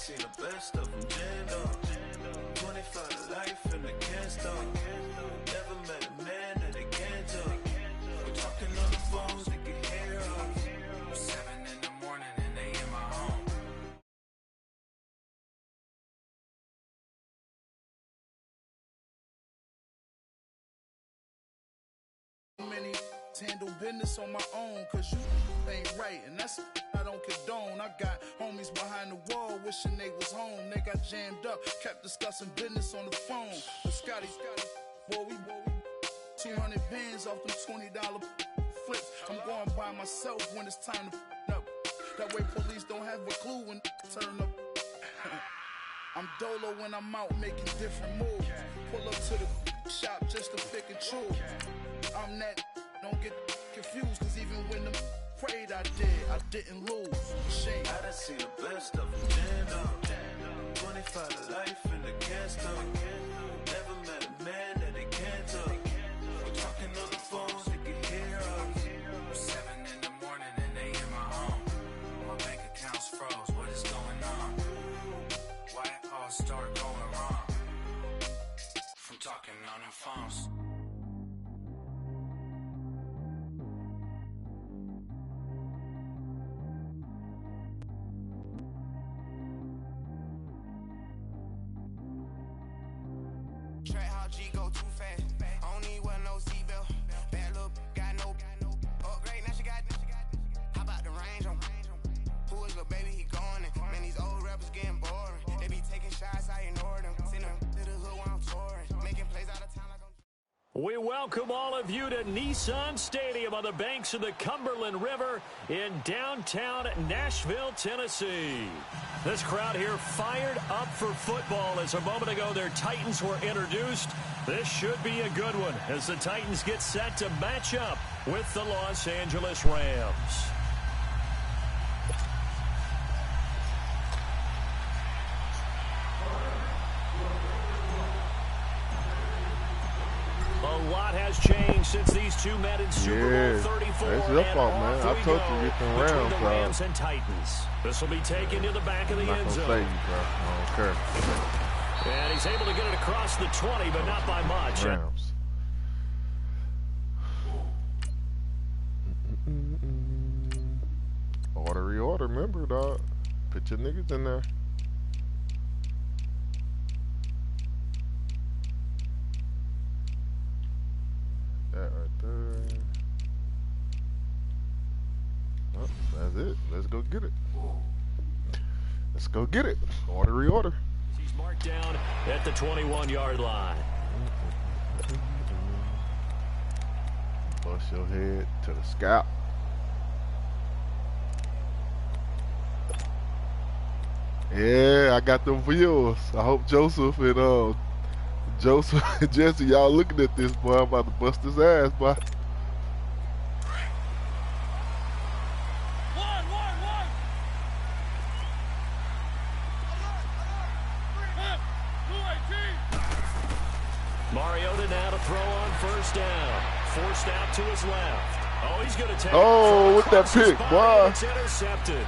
seen the best of them jammed up. 25 to life in the can't stop. Never met a man that they can't talk. We're talking on the phones, they can hear us. 7 in the morning and they in my home. Many handle business on my own, cause you ain't right, and that's I don't condone. I got homies behind the wall wishing they was home. They got jammed up, kept discussing business on the phone. But Scotty, boy, we 200 bands off them $20 flips. I'm going by myself when it's time to up. That way police don't have a clue when turn up. I'm dolo when I'm out making different moves. Pull up to the shop just to pick and choose. I'm that, don't get confused, cause even when them prayed I didn't lose. Shame. I done seen the best of them jammed up. 25 to life in the can't stop. Never met a man that they can't talk. We're talking on the phones, they can hear us. 7 in the morning and they in my home. My bank account's froze, what is going on? Why it all start going wrong? From talking on the phones. Track how G go too fast. I don't need wear no seatbelt. Bad look, got no upgrade. Now she got. How about the range on? Who is the baby? He going in. Man, these old rappers getting boring. They be taking shots, I ignore them. Send them to the hood while I'm touring. Making plays out of town like I'm. We welcome all of you to Nissan Stadium on the banks of the Cumberland River in downtown Nashville, Tennessee. This crowd here fired up for football as a moment ago their Titans were introduced. This should be a good one as the Titans get set to match up with the Los Angeles Rams. A lot has changed since these two met in Super Bowl 34. That's your fault, man. I told you to get them between the Rams, Rams and Titans. This will be taken to the back of the end zone. I'm not going to say you, bro. I don't care. And he's able to get it across the 20, but not by much. Rams. Order, remember, dog. Put your niggas in there. That right there. Oh, that's it. Let's go get it. Let's go get it. Order. He's marked down at the 21-yard line. Bust your head to the scalp. Yeah, I got them views. I hope Joseph and Jesse, y'all looking at this, boy. I'm about to bust his ass, boy. Mariota now to throw on first down. Forced out to his left. Oh, he's going to take it with that pick, boy. It's intercepted.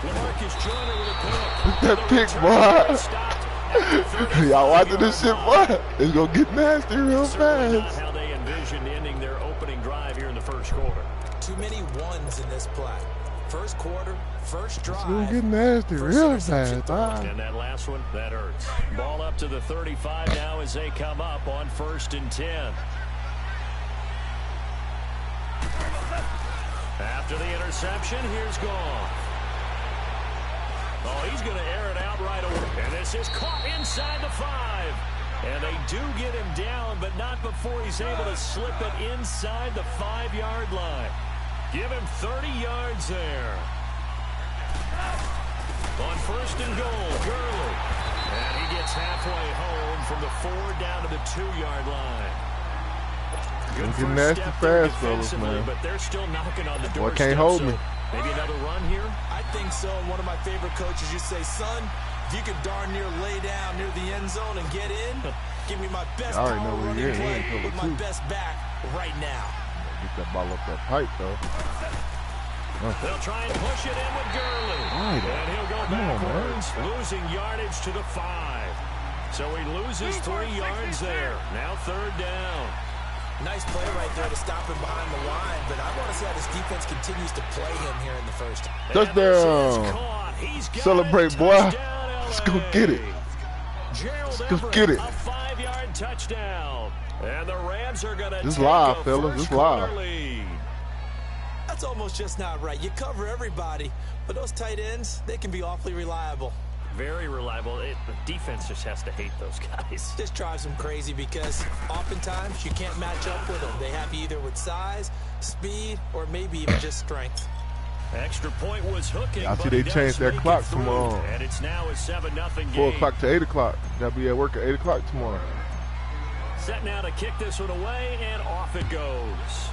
LaMarcus Joyner with a pick. With that pick, boy. Y'all watching this shit, boy? It's going to get nasty real fast. Not how they envisioned ending their opening drive here in the first quarter. Too many ones in this play. First quarter, first drive. It's going to get nasty real fast. And that last one, that hurts. Ball up to the 35 now as they come up on 1st and 10. After the interception, here's Goff. Oh, he's going to air it out right away. And this is caught inside the 5. And they do get him down, but not before he's able to slip it inside the 5-yard line. Give him 30 yards there. On 1st and goal, Gurley. And he gets halfway home from the 4 down to the 2-yard line. Good get nasty fast, fellas, man. But they're still knocking on the door. Boy, can't hold me. Maybe another run here? I think so. One of my favorite coaches, you say, son, if you could darn near lay down near the end zone and get in, give me my best power running play with my best back right now. Get that ball up that pipe, though. They'll try and push it in with Gurley. Right. And he'll go backwards, losing yardage to the 5. So he loses 3 yards there. Now 3rd down. Nice play right there to stop him behind the line, but I want to see how this defense continues to play him here in the first. Touchdown. Celebrate, boy. Let's go get it. Let's go get it. A 5-yard touchdown. And the Rams are going to This live, fellas. This live. That's almost just not right. You cover everybody, but those tight ends, they can be awfully reliable. Very reliable. The defense just has to hate those guys. This drives them crazy because oftentimes you can't match up with them. They have you either with size, speed, or maybe even just strength. Extra point was hooking. I see they changed their clock tomorrow. And it's now a 7-0 game. 4 o'clock to 8 o'clock. Gotta be at work at 8 o'clock tomorrow. Set now to kick this one away, and off it goes.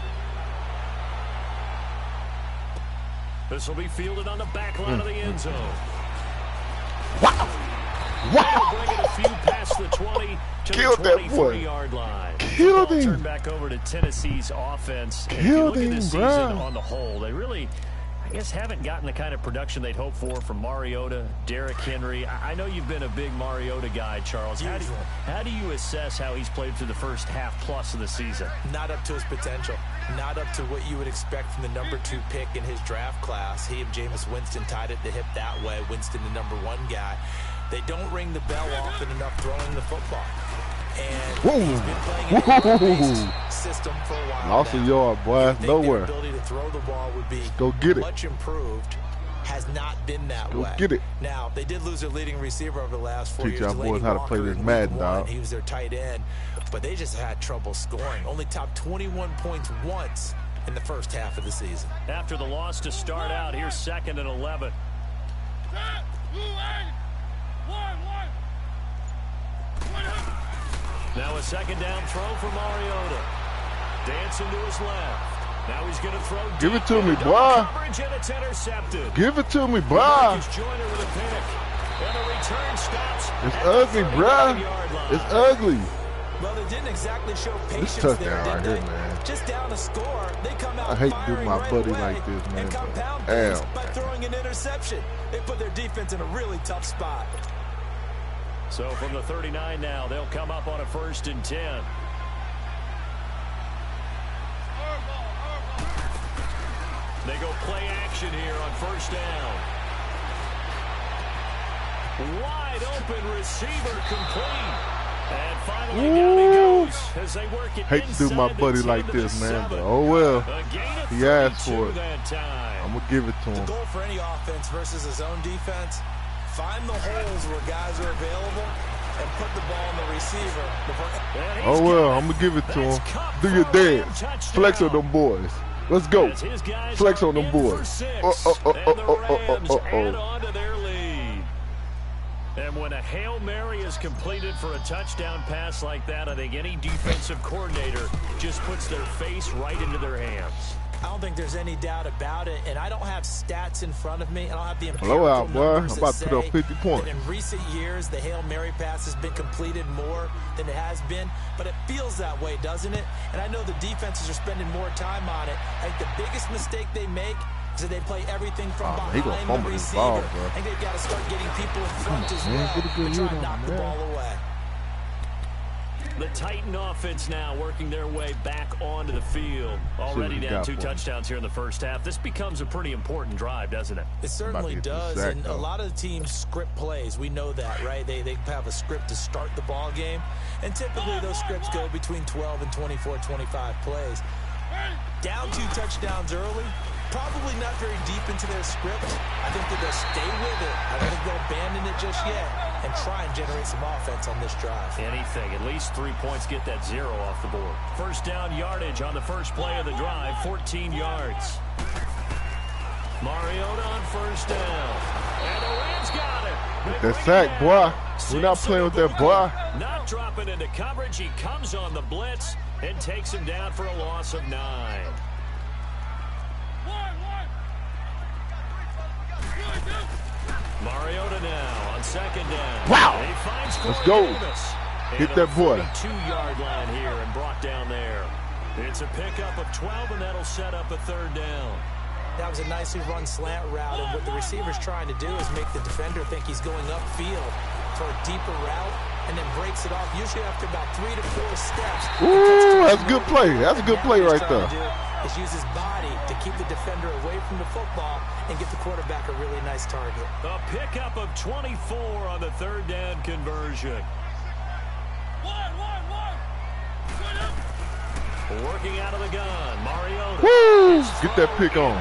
This will be fielded on the back line of the end zone. Wow! Wow! Bring it a few past the 20 to Killed the that boy. 23-yard line. Killed him. Turn back over to Tennessee's offense. And Killed if you look him, at this bro. season on the whole, they really, I guess, haven't gotten the kind of production they'd hoped for from Mariota, Derrick Henry. I know you've been a big Mariota guy, Charles. How do you assess how he's played through the first half plus of the season? Not up to his potential. Not up to what you would expect from the number 2 pick in his draft class. He and Jameis Winston tied at the hip that way. Winston, the number 1 guy. They don't ring the bell often enough throwing the football. And he's been playing in a run-based system for a while Lost a now. yard, boy. Nowhere. Their ability to throw the ball would be Go get it. much improved. Has not been that way. Go get it. Now, they did lose their leading receiver over the last 4 Teach years. y'all boys how to play Walker this in Madden, week dog. 1. He was their tight end, but they just had trouble scoring. Only topped 21 points once in the first half of the season. After the loss to start out, here's 2nd and 11. Now a 2nd down throw for Mariota. Dancing to his left. Now he's going to throw. Give it to me, boy. Coverage, and it's intercepted. Give it to me, boy. Marcus Joyner with a pick. And the return stops. It's ugly, bruh. It's ugly. Well, they didn't exactly show patience touchdown there, right did here, they? man. Just down a score, they come out I hate to do firing my right buddy away like this, man, and but compound things damn, by man. throwing an interception. They put their defense in a really tough spot. So from the 39 now, they'll come up on a 1st and 10. They go play action here on 1st down. Wide open receiver complete. And finally down he goes as they work it Hate to do my inside the buddy 10 like to the this, man, 7. but oh well. A gain of He asked 32 for it. that time. I'm going to give it to The him. goal for any offense versus his own defense, find the holes where guys are available and put the ball in the receiver before. Oh well, I'm going to give it to him. Do your dance. Flex on them boys. Let's go. Flex on them boys. Add on to their lead. And when a Hail Mary is completed for a touchdown pass like that, I think any defensive coordinator just puts their face right into their hands. I don't think there's any doubt about it, and I don't have stats in front of me. I don't have the empirical Blowout, boy. numbers I'm about that to put up say 50 points. that in recent years, the Hail Mary pass has been completed more than it has been, but it feels that way, doesn't it? And I know the defenses are spending more time on it. I think the biggest mistake they make is that they play everything from he gonna behind fumble the this receiver. ball, bro. I think they've got to start getting people in front as man. well Get a good to try read and on knock him, the man. ball away. The Titan offense now working their way back onto the field. Already down 2 touchdowns here in the first half. This becomes a pretty important drive, doesn't it? It certainly About to get does, the sack, and a though. lot of the teams script plays. We know that, right? They have a script to start the ball game, and typically those scripts go between 12 and 24, 25 plays. Down 2 touchdowns early, probably not very deep into their script. I think that they'll stay with it. I don't think they'll abandon it just yet and try and generate some offense on this drive. Anything. At least 3 points get that 0 off the board. 1st down yardage on the first play of the drive, 14 yards. Mariota on 1st down. And the Rams got it. That sack, boy. We're not playing with that boy. Not dropping into coverage. He comes on the blitz and takes him down for a loss of 9. Mariota now on 2nd down. Wow. And he finds Let's Corey go. Davis. Hit And that boy. a 42-yard line here and brought down there. It's a pickup of 12, and that'll set up a 3rd down. That was a nicely run slant route, and what the receiver's trying to do is make the defender think he's going upfield for a deeper route, and then breaks it off, usually after about 3 to 4 steps. Ooh, that's a good play. That's a good play right there. Is use his body to keep the defender away from the football and get the quarterback a really nice target. A pickup of 24 on the third down conversion. Working out of the gun, Mariota. Woo! Get that pick on.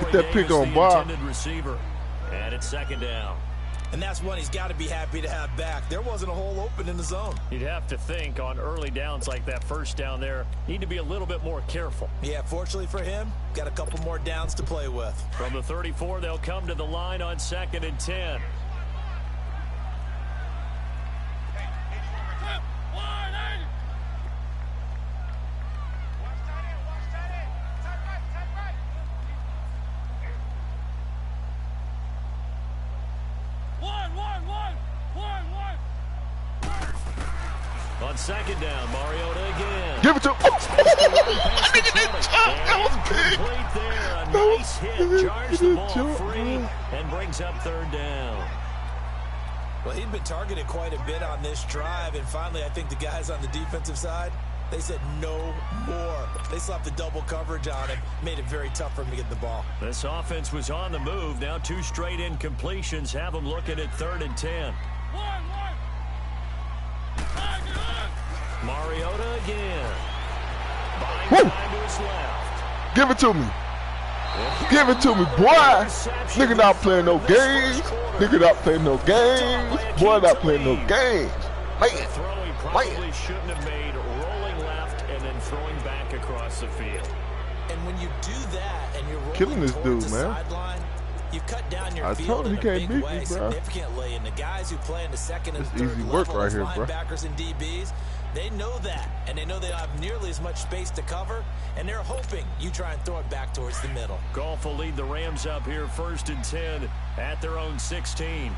Get that pick on, Bob. Receiver. And it's second down. And that's one he's got to be happy to have back. There wasn't a hole open in the zone. You'd have to think on early downs like that first down there, need to be a little bit more careful. Yeah, fortunately for him, got a couple more downs to play with. From the 34, they'll come to the line on 2nd and 10. On second down, Mariota again. Give it to him. That was big. There. A nice hit. Jars the ball free and brings up third down. Well, he'd been targeted quite a bit on this drive, and finally I think the guys on the defensive side, they said no more. They slapped the double coverage on him, made it very tough for him to get the ball. This offense was on the move. Now 2 straight incompletions have them looking at 3rd and 10. Mariota again. Buying time to his left. Give it to me. Give it to me, boy. Nigga not playing no games. Nigga not playing no games. Boy not playing no games. Man. Throw he probably shouldn't have made, rolling left and then throwing back across the field. And when you do that and you're rolling killing this towards dude, the man. sideline, you cut down your I field told him in he a can't big beat way me, bro. significantly, and the guys who play in the second and It's third easy work level right as here, bro. linebackers and DBs, they know that, and they know they don't have nearly as much space to cover, and they're hoping you try and throw it back towards the middle. Goff will lead the Rams up here 1st and 10 at their own 16.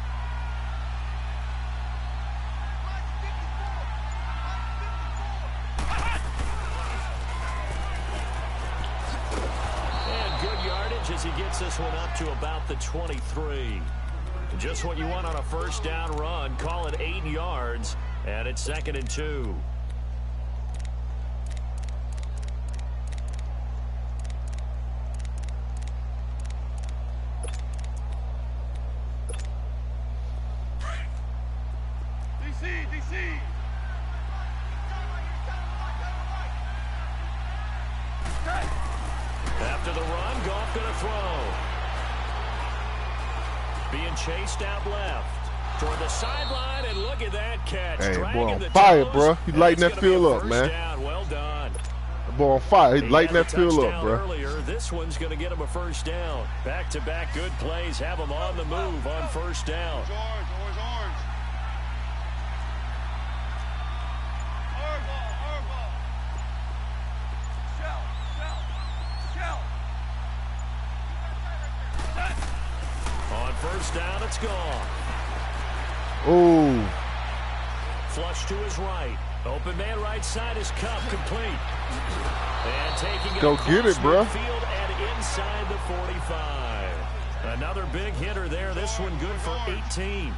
And good yardage as he gets this one up to about the 23. Just what you want on a first down run. Call it 8 yards, and it's 2nd and 2. DC. After the run, Goff going to throw. Being chased out left toward the sideline, and look at that catch. Hey, Dragging boy on the fire, toes, bro. He and lighting it's that gonna be a field up, first man. down. Well done. That boy on fire. He lighting had that the field up, touchdown bro. Earlier, this one's going to get him a first down. Back-to-back good plays have him on the move on first down. On first down, it's gone. Oh. Flush to his right. Open man right side is Cup complete. And taking it Go across get it, bro. midfield and inside the 45. Another big hitter there. This one good for 18.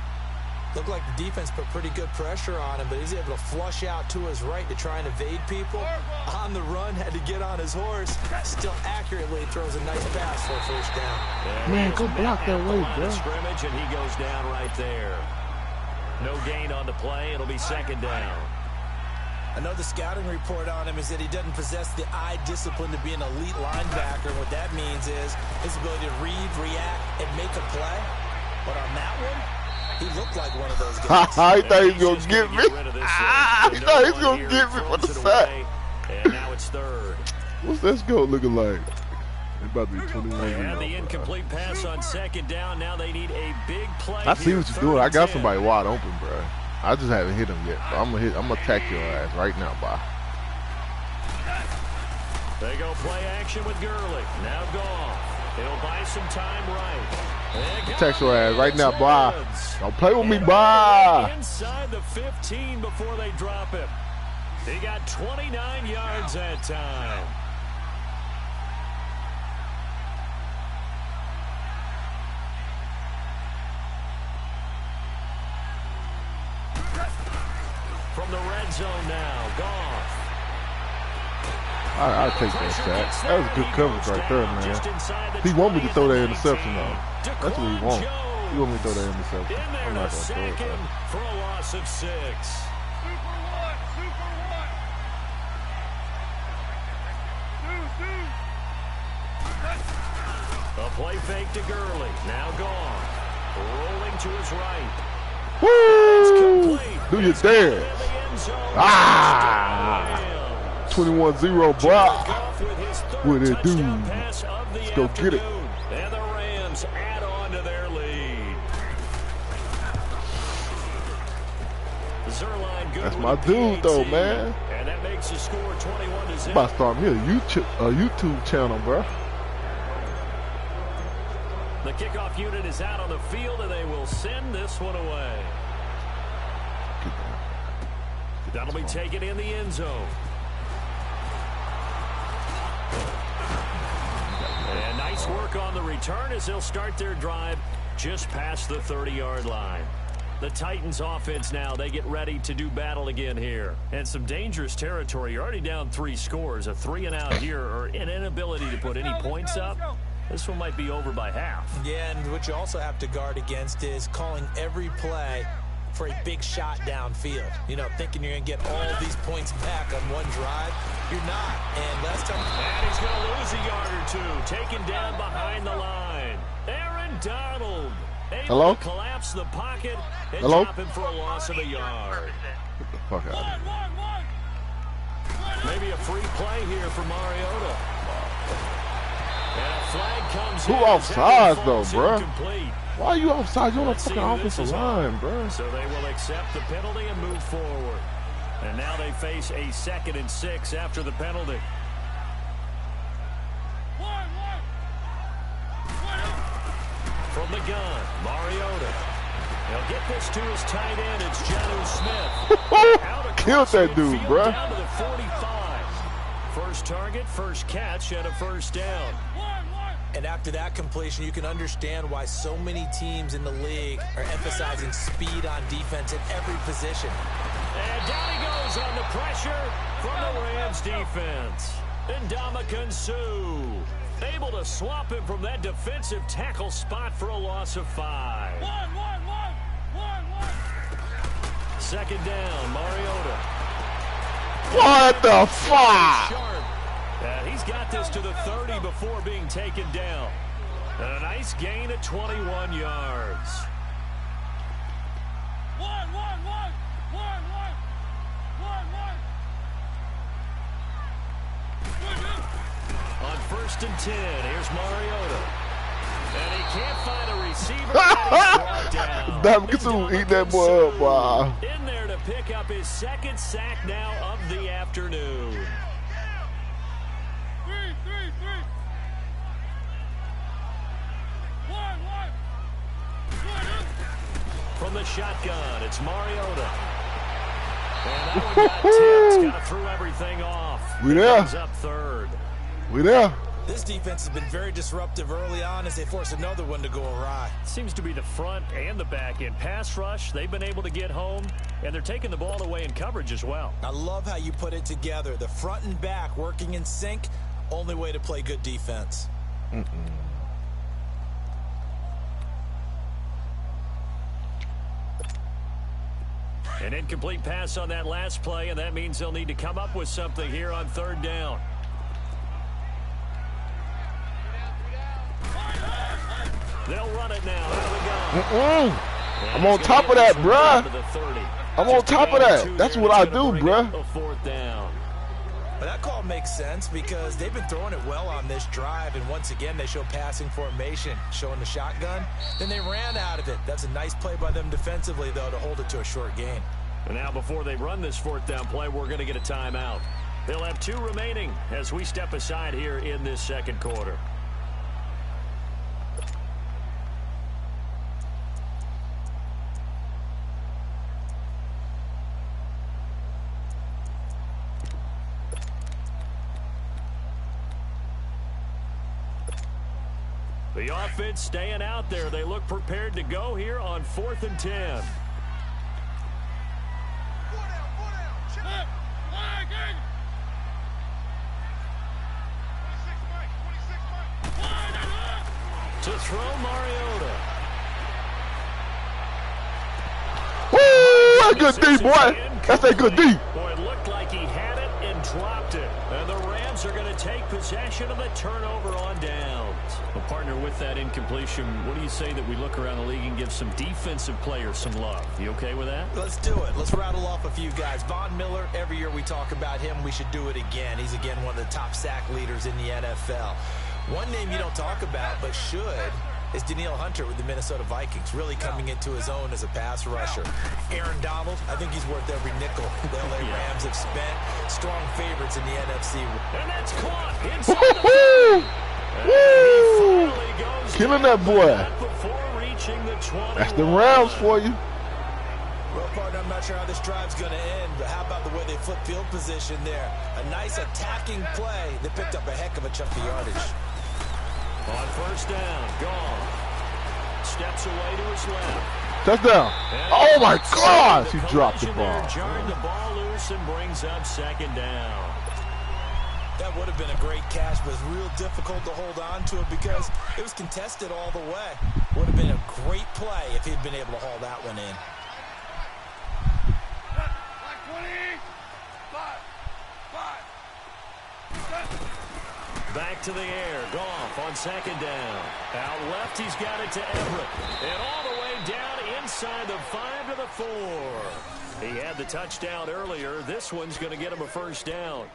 Looked like the defense put pretty good pressure on him, but he's able to flush out to his right to try and evade people. On the run, had to get on his horse. Still accurately throws a nice pass for a first down. And Man, go block that way, bro. Scrimmage, and he goes down right there. No gain on the play. It'll be second down. I know the scouting report on him is that he doesn't possess the eye discipline to be an elite linebacker. What that means is his ability to read, react, and make a play. But on that one, he looked like one of those guys. I thought he was going to get me. I thought he was going to get me for the sack. And now it's third. What's that scope looking like? They about to be 21 And years the old, incomplete pass on second down. Now they need a big play. I see here, what you're third doing. I and got 10. somebody wide open, bro. I just haven't hit him yet. But I'm gonna attack your ass right now, bye. They go play action with Gurley. Now Goff. He'll buy some time right. Attack your ass right now, bye. Don't play with me, bye. Inside the 15 before they drop him. He got 29 yards that time. From the red zone now, Goff. I'll take that sack. That was good coverage right there, man. He want me to throw that interception, though. That's what he want. He want me to throw that interception. I'm not going to throw it, though. For a loss of 6. A play fake to Gurley. Now gone. Rolling to his right. Woo! Do your dance. Ah! 21-0, block. What it do? Let's go get it. And the Rams add on to their lead. That's my dude, though, man. And that makes the score 21-0. I'm about to start me a YouTube channel, bro. The kickoff unit is out on the field, and they will send this one away. That'll be taken in the end zone. And nice work on the return as they'll start their drive just past the 30-yard line. The Titans offense now, they get ready to do battle again here. And some dangerous territory. You're already down 3 scores. A 3-and-out here or an inability to put any points up. This one might be over by half. Yeah, and what you also have to guard against is calling every play for a big shot downfield. You know, thinking you're going to get all these points back on one drive. You're not. And last time... And he's going to lose a yard or 2. Taken down behind the line. Aaron Donald able to collapse the pocket and drop him for a loss of a yard. Get the fuck out of here. Maybe a free play here for Mariota. And a flag comes Who in. offsides, though, bruh? Incomplete. Why are you offside? You're on the fucking offensive line, bro. So they will accept the penalty and move forward. And now they face a 2nd and 6 after the penalty. From the gun, Mariota. He'll get this to his tight end. It's Jonnu Smith. Killed that dude, bro. Down to the 45. First target, first catch, and a first down. And after that completion, you can understand why so many teams in the league are emphasizing speed on defense at every position. And down he goes on the pressure from the Rams defense. And Ndamukong Suh able to swap him from that defensive tackle spot for a loss of 5. Second down, Mariota. What the fuck? And he's got this to the 30 before being taken down. And a nice gain of 21 yards. On 1st and 10, here's Mariota. And he can't find a receiver. Ndamukong Suh eat that boy up, wow. In there to pick up his 2nd sack now of the afternoon. From the shotgun, it's Mariota. And that one got tipped. Kind of threw everything off. We there. Comes up 3rd. We there. This defense has been very disruptive early on as they force another one to go awry. Seems to be the front and the back end. Pass rush, they've been able to get home, and they're taking the ball away in coverage as well. I love how you put it together. The front and back working in sync, only way to play good defense. An incomplete pass on that last play, and that means they'll need to come up with something here on 3rd down. They'll run it now. Out of the gun. I'm on top of that, bruh. I'm on top of that. That's what I do, bruh. A 4th down. But that call makes sense because they've been throwing it well on this drive, and once again they show passing formation, showing the shotgun. Then they ran out of it. That's a nice play by them defensively, though, to hold it to a short gain. And now before they run this 4th down play, we're going to get a timeout. They'll have 2 remaining as we step aside here in this 2nd quarter. The offense staying out there. They look prepared to go here on 4th and 10. to throw, Mariota. Woo! That's good D, boy. That's a good D. Boy, it looked like he had it and dropped it. And the Rams are going to take possession of the turnover on downs. Well, partner, with that incompletion, what do you say that we look around the league and give some defensive players some love? You okay with that? Let's do it. Let's rattle off a few guys. Von Miller, every year we talk about him, we should do it again. He's, again, one of the top sack leaders in the NFL. One name you don't talk about but should is Danielle Hunter with the Minnesota Vikings, really coming into his own as a pass rusher. Aaron Donald, I think he's worth every nickel the LA Rams have spent. Strong favorites in the NFC. And that's caught inside the 5. Woo! Killing that boy. That's the Rams for you. Well, partner, I'm not sure how this drive's going to end, but how about the way they flip field position there? A nice attacking play that picked up a heck of a chunk of yardage. On first down, gone. Steps away to his left. Touchdown. Oh, my gosh. He dropped the ball. Jarring the ball loose and brings up second down. That would have been a great catch, but it's real difficult to hold on to it because it was contested all the way. Would have been a great play if he'd been able to haul that one in. Back to the air. Goff on second down. Out left, he's got it to Everett. And all the way down inside the 5 to the 4. He had the touchdown earlier. This one's going to get him a first down.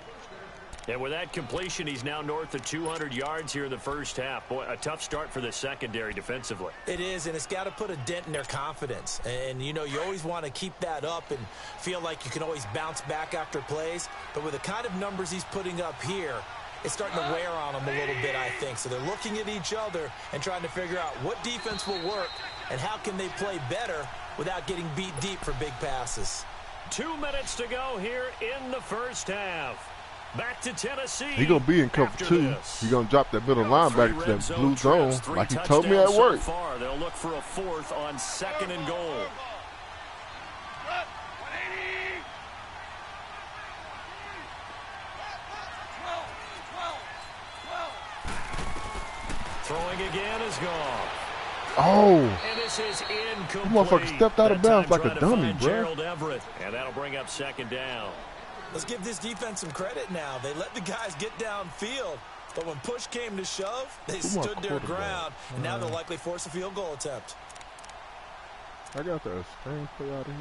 And with that completion, he's now north of 200 yards here in the first half. Boy, a tough start for the secondary defensively. It is, and it's got to put a dent in their confidence. And, you know, you always want to keep that up and feel like you can always bounce back after plays. But with the kind of numbers he's putting up here, it's starting to wear on them a little bit, I think. So they're looking at each other and trying to figure out what defense will work and how can they play better without getting beat deep for big passes. 2 minutes to go here in the first half. Back to Tennessee. He's going to be in cover 2. He's going to drop that middle linebacker to that blue zone like he told me at work. So far. They'll look for a fourth on second and goal. Throwing again is gone. Oh. And this is incomplete. That motherfucker stepped out of bounds like a dummy, bro. And that'll bring up second down. Let's give this defense some credit now. They let the guys get downfield, but when push came to shove, they stood their ground, and now they'll likely force a field goal attempt. I got that screen play out of here.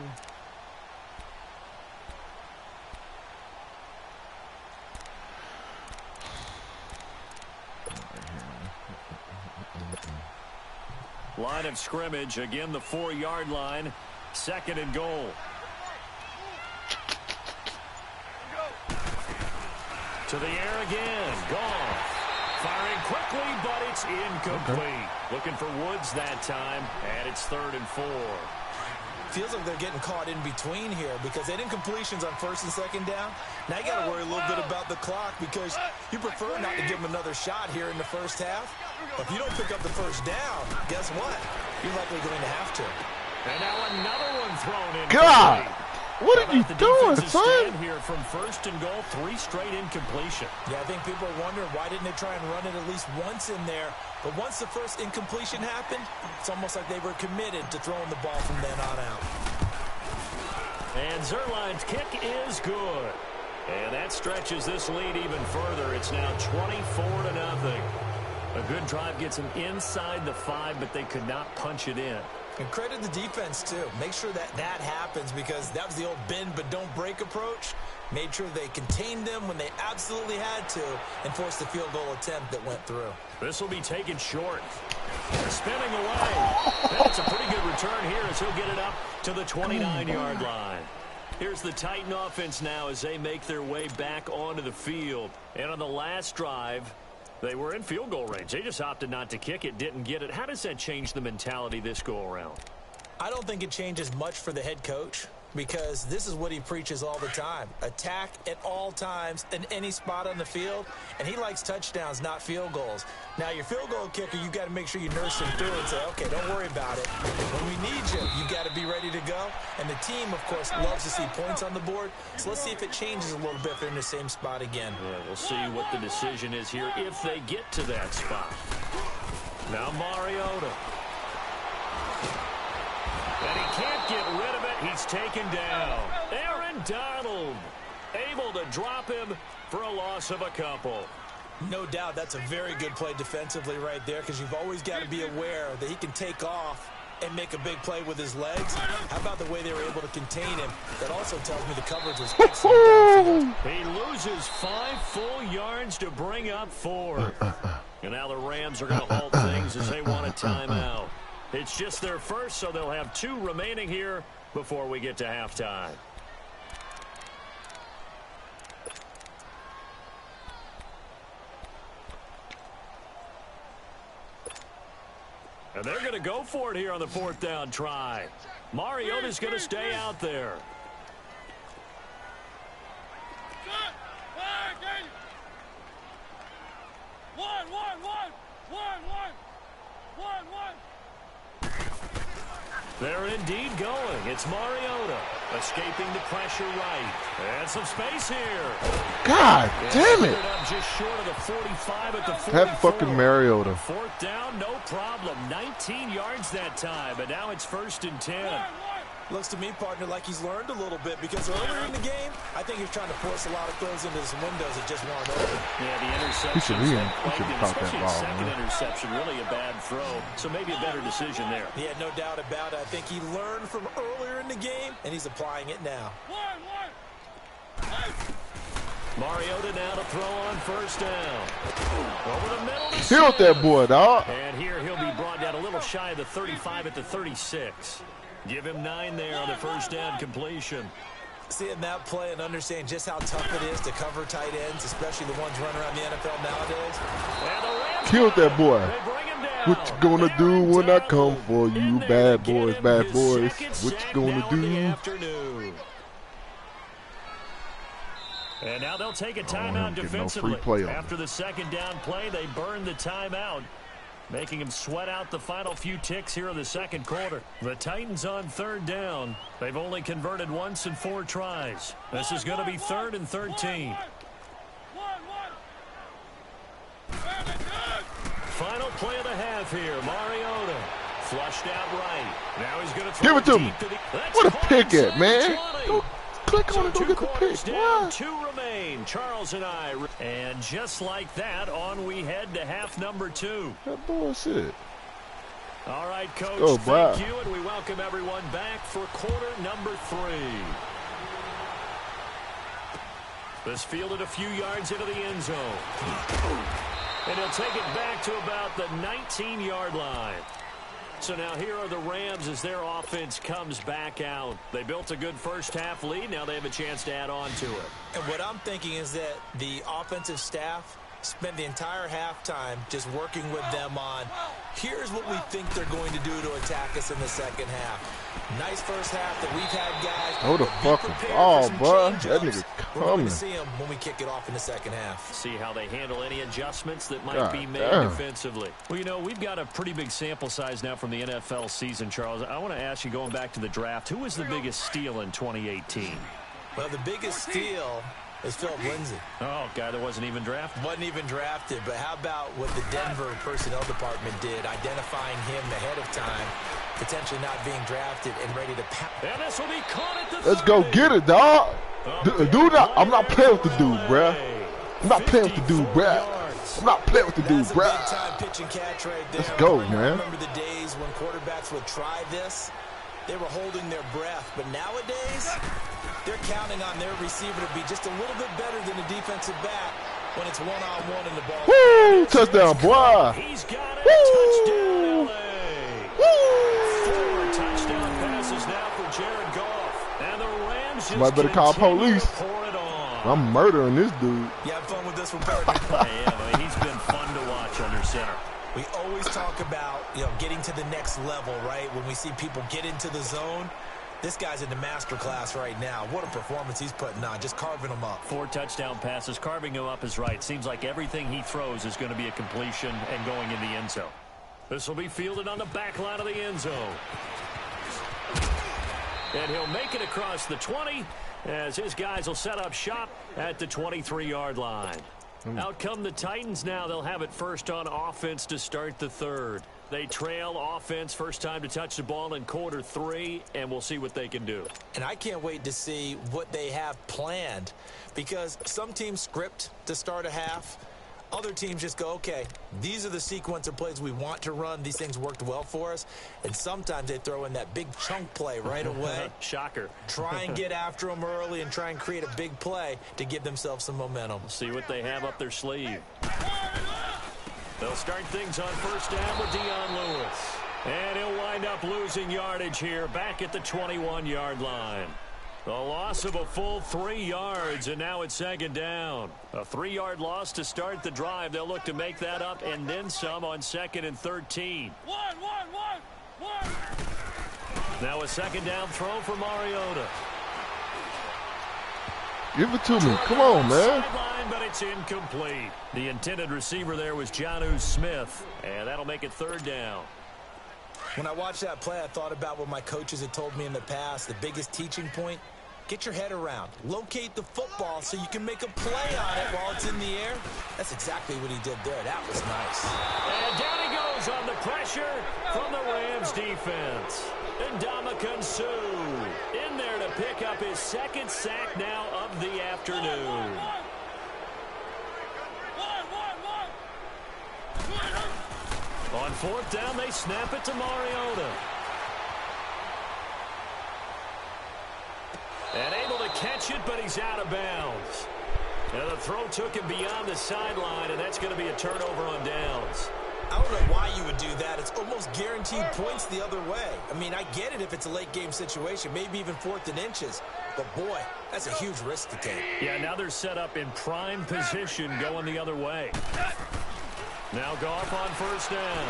Line of scrimmage, again the 4-yard line, second and goal. To the air again, Goff. Firing quickly, but it's incomplete. Okay. Looking for Woods that time, and it's 3rd and 4. Feels like they're getting caught in between here because they didn't completions on first and second down. Now you got to worry a little bit about the clock because you prefer not to give them another shot here in the first half. But if you don't pick up the first down, guess what? You're likely going to have to. And now another one thrown in. God! What are you doing, son? Here from first and goal, 3 straight incompletion. Yeah, I think people are wondering why didn't they try and run it at least once in there. But once the first incompletion happened, it's almost like they were committed to throwing the ball from then on out. And Zerline's kick is good. And that stretches this lead even further. It's now 24-0. A good drive gets them inside the 5, but they could not punch it in. And credit the defense, too. Make sure that that happens because that was the old bend but don't break approach. Made sure they contained them when they absolutely had to and forced the field goal attempt that went through. This will be taken short. Spinning away. That's a pretty good return here as he'll get it up to the 29-yard line. Here's the Titan offense now as they make their way back onto the field. And on the last drive, they were in field goal range. They just opted not to kick it, didn't get it. How does that change the mentality this go-around? I don't think it changes much for the head coach because this is what he preaches all the time. Attack at all times in any spot on the field, and he likes touchdowns, not field goals. Now, your field goal kicker, you got to make sure you nurse him through and say, okay, don't worry about it. When we need you, you got to be ready to go. And the team, of course, loves to see points on the board. So let's see if it changes a little bit if they're in the same spot again. Yeah, we'll see what the decision is here if they get to that spot. Now Mariota. And he can't get rid of it. He's taken down. Aaron Donald able to drop him for a loss of a couple. No doubt that's a very good play defensively right there, because you've always got to be aware that he can take off and make a big play with his legs. How about the way they were able to contain him? That also tells me the coverage was excellent downfield. He loses 5 full yards to bring up 4. And now the Rams are going to halt things as they want a timeout. It's just their first, so they'll have 2 remaining here before we get to halftime. And they're going to go for it here on the 4th down try. Mariota's going to stay out there. They're indeed going. It's Mariota escaping the pressure right. And some space here. God damn it. Just short of the 45 at the 44. That fucking Mariota. 4th down, no problem. 19 yards that time, but now it's 1st and 10. Looks to me, partner, like he's learned a little bit, because earlier in the game, I think he was trying to force a lot of throws into some windows that just weren't open. Yeah, the interception. He should have caught that ball, second man. interception, really a bad throw. So maybe a better decision there. Yeah, no doubt about it. I think he learned from earlier in the game, and he's applying it now. Mariota now to throw on 1st down. Over the middle. Killed that boy, dog. And here he'll be brought down a little shy of the 35 at the 36. Give him 9 there on the 1st down completion. Seeing that play and understanding just how tough it is to cover tight ends, especially the ones running around the NFL nowadays. Killed that boy. They bring him down. What you gonna do when I come for you, bad boys, bad boys? What you gonna do? And now they'll take a timeout defensively. After the 2nd down play, they burn the timeout, making him sweat out the final few ticks here in the 2nd quarter. The Titans on 3rd down. They've only converted once in 4 tries. This is going to be 3rd and 13. Final play of the half here. Mariota flushed out right. Now he's going to throw Give it to him. What a pick at, man. 20. Go click on it, go get the pick. Down, What? 2 remain. Charles and I. And just like that, on we head to half number 2. That bullshit. All right, Coach, go, thank you, and we welcome everyone back for quarter number 3. This fielded a few yards into the end zone. And he'll take it back to about the 19-yard line. So now here are the Rams as their offense comes back out. They built a good first half lead. Now they have a chance to add on to it. And what I'm thinking is that the offensive staff spent the entire halftime just working with them on, here's what we think they're going to do to attack us in the 2nd half. Nice first half that we've had, guys. Oh, the fucking ball, bro. That nigga We're going coming. to see him when we kick it off in the 2nd half. See how they handle any adjustments that might God be made damn. defensively. Well, you know, we've got a pretty big sample size now from the NFL season, Charles. I want to ask you, going back to the draft, who was the biggest steal in 2018? Well, the biggest steal is Philip Lindsay. Oh, guy that wasn't even drafted. Wasn't even drafted, but how about what the Denver personnel department did, identifying him ahead of time, potentially not being drafted and ready to pound. And this will be caught at the Let's go 30. get it, dog. Dude, I'm not playing with the dude, bruh. I'm not playing with the dude, bruh. I'm not playing with the dude, That's a bruh. big-time pitch and catch right there. Let's go, I man. remember the days when quarterbacks would try this. They were holding their breath, but nowadays they're counting on their receiver to be just a little bit better than the defensive back when it's one-on-one in the ball. Woo! Touchdown, boy. He's got it. Woo! Touchdown, LA. Woo! 4 touchdown passes now for Jared Goff. And the Rams just Somebody better call continue police. to pour it on. I'm murdering this dude. You have fun with this one, partner? Yeah, I mean, he's been fun to watch under center. We always talk about, getting to the next level, right? When we see people get into the zone, this guy's in the master class right now. What a performance he's putting on, just carving them up. 4 touchdown passes. Carving him up is right. Seems like everything he throws is going to be a completion and going in the end zone. This will be fielded on the back line of the end zone. And he'll make it across the 20 as his guys will set up shop at the 23-yard line. Out come the Titans now. They'll have it first on offense to start the third. They trail offense, first time to touch the ball in quarter 3, and we'll see what they can do. And I can't wait to see what they have planned, because some teams script to start a half. Other teams just go, okay, these are the sequence of plays we want to run. These things worked well for us. And sometimes they throw in that big chunk play right away. Shocker. Try and get after them early and try and create a big play to give themselves some momentum. See what they have up their sleeve. They'll start things on first down with Dion Lewis. And he'll wind up losing yardage here back at the 21-yard line. The loss of a full 3 yards, and now it's second down. A 3-yard loss to start the drive. They'll look to make that up and then some on 2nd and 13. Now a second down throw for Mariota. Give it to me. Come on, man. Sideline, but it's incomplete. The intended receiver there was Jonnu Smith, and that'll make it third down. When I watched that play, I thought about what my coaches had told me in the past. The biggest teaching point, get your head around. Locate the football so you can make a play on it while it's in the air. That's exactly what he did there. That was nice. And down he goes on the pressure from the Rams defense. And Ndamukong Suh in there to pick up his 2nd sack now of the afternoon. On 4th down, they snap it to Mariota. And able to catch it, but he's out of bounds. And the throw took him beyond the sideline, and that's going to be a turnover on downs. I don't know why you would do that. It's almost guaranteed points the other way. I mean, I get it if it's a late-game situation, maybe even 4th and inches. But, boy, that's a huge risk to take. Yeah, now they're set up in prime position going the other way. Now Goff on first down.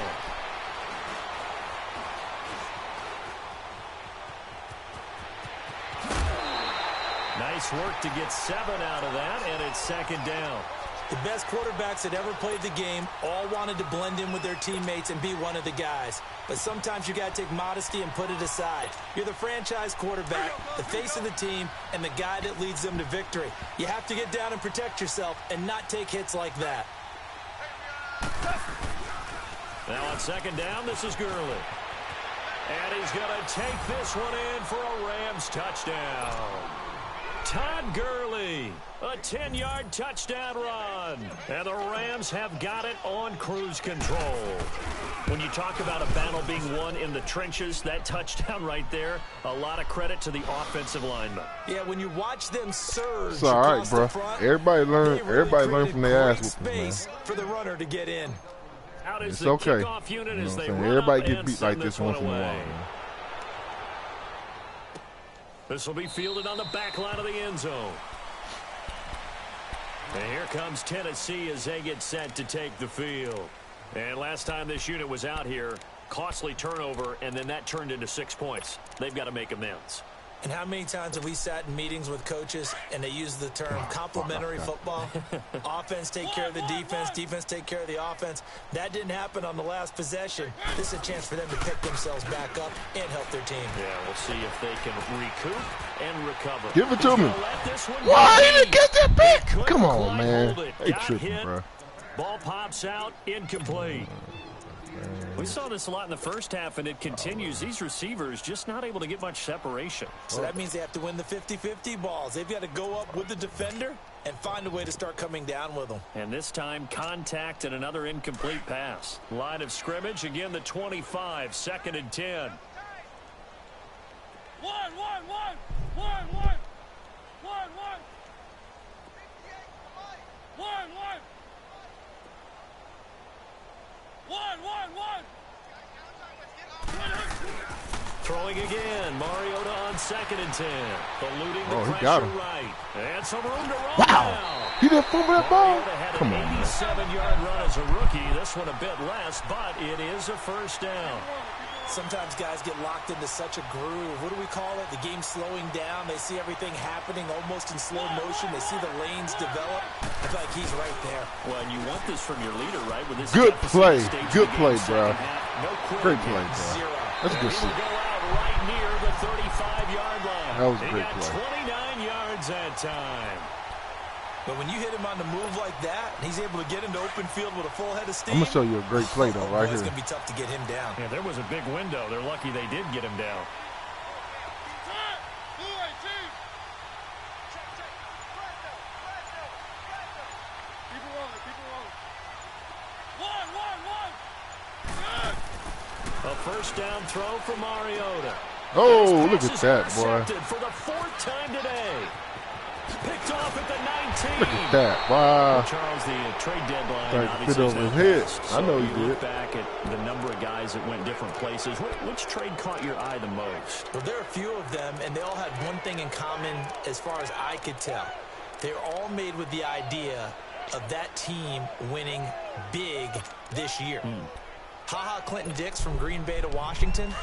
Nice work to get 7 out of that, and it's second down. The best quarterbacks that ever played the game all wanted to blend in with their teammates and be one of the guys. But sometimes you got to take modesty and put it aside. You're the franchise quarterback, the face of the team, and the guy that leads them to victory. You have to get down and protect yourself and not take hits like that. Now on second down, this is Gurley. And he's going to take this one in for a Rams touchdown. Todd Gurley, a 10-yard touchdown run. And the Rams have got it on cruise control. When you talk about a battle being won in the trenches, that touchdown right there, a lot of credit to the offensive linemen. Yeah, when you watch them surge it's all right, bro. Front, everybody learn from their ass whooping, space for the runner to get in. Out is it's the okay. kickoff unit You know as what they I'm saying? run Everybody up get and beat like send this one once in a while. away. Man. This will be fielded on the back line of the end zone. And here comes Tennessee as they get set to take the field. And last time this unit was out here, costly turnover, and then that turned into 6 points. They've got to make amends. And how many times have we sat in meetings with coaches and they use the term complementary football? Offense take care of the defense, defense take care of the offense. That didn't happen on the last possession. This is a chance for them to pick themselves back up and help their team. Yeah, we'll see if they can recoup and recover. Give it to me. Why he didn't get that pick? Come on, man. They Got tripping, hit. bro. Ball pops out, incomplete. We saw this a lot in the first half, and it continues. These receivers just not able to get much separation. So that means they have to win the 50-50 balls. They've got to go up with the defender and find a way to start coming down with them. And this time, contact and another incomplete pass. Line of scrimmage, again, the 25, 2nd and 10. Throwing again, Mariota on 2nd and 10. Eluding the he pressure got him. right. And some room to run Wow. now. He didn't fumble that ball? Mariota had Come an on, man. 87-yard run as a rookie. This one a bit less, but it is a first down. Sometimes guys get locked into such a groove. What do we call it? The game slowing down. They see everything happening almost in slow motion. They see the lanes develop. I feel like he's right there. Well, and you want this from your leader, right? With this Good deficit play. stage of Good the play, game, bro. second half, no quitting Great play, here. bro. Zero. That's good He shit. will go out right near the 35-yard line. That was a he great got play. 29 yards that time. But when you hit him on the move like that, and he's able to get into open field with a full head of steam. I'm going to show you a great play, though, right here. It's going to be tough to get him down. Yeah, there was a big window. They're lucky they did get him down. A first down throw for Mariota. Oh, look at that, boy. For the 4th time today. Picked off at the 19. Look at that, wow. Charles, the trade deadline Like obviously fit over his head. So I know you look did. back at the number of guys that went different places. Which trade caught your eye the most? Well, there are a few of them, and they all had one thing in common as far as I could tell. They're all made with the idea of that team winning big this year. Ha-ha Clinton-Dix from Green Bay to Washington.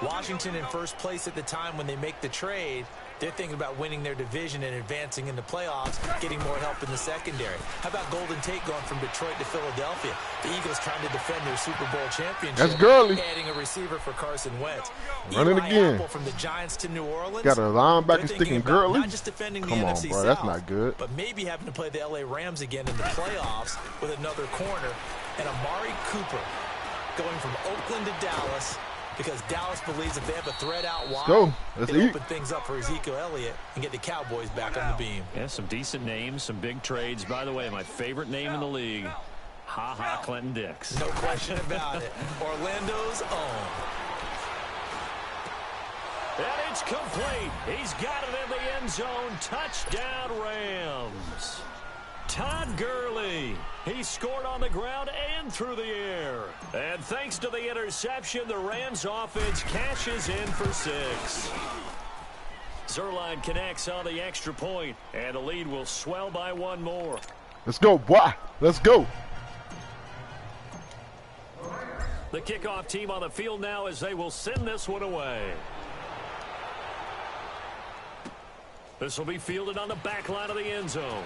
Washington in first place at the time when they make the trade. They're thinking about winning their division and advancing in the playoffs, getting more help in the secondary. How about Golden Tate going from Detroit to Philadelphia? The Eagles trying to defend their Super Bowl championship. That's Gurley. Adding a receiver for Carson Wentz. Running Eli again. Apple from the Giants to New Orleans. Got a linebacker They're thinking sticking about Gurley. not just defending the Come on, NFC bro. South, That's not good. but maybe having to play the LA Rams again in the playoffs with another corner. And Amari Cooper going from Oakland to Dallas because Dallas believes if they have a threat out wide, go. Let's it'll eat. open things up for Ezekiel Elliott and get the Cowboys back on the beam. Yeah, some decent names, some big trades. By the way, my favorite name in the league, Ha-Ha Clinton-Dix. No question about it. Orlando's own. And it's complete. He's got it in the end zone. Touchdown, Rams. Todd Gurley. He scored on the ground and through the air. And thanks to the interception, the Rams offense cashes in for 6. Zerline connects on the extra point, and the lead will swell by 1 more. Let's go, boy. Let's go. The kickoff team on the field now as they will send this one away. This will be fielded on the back line of the end zone.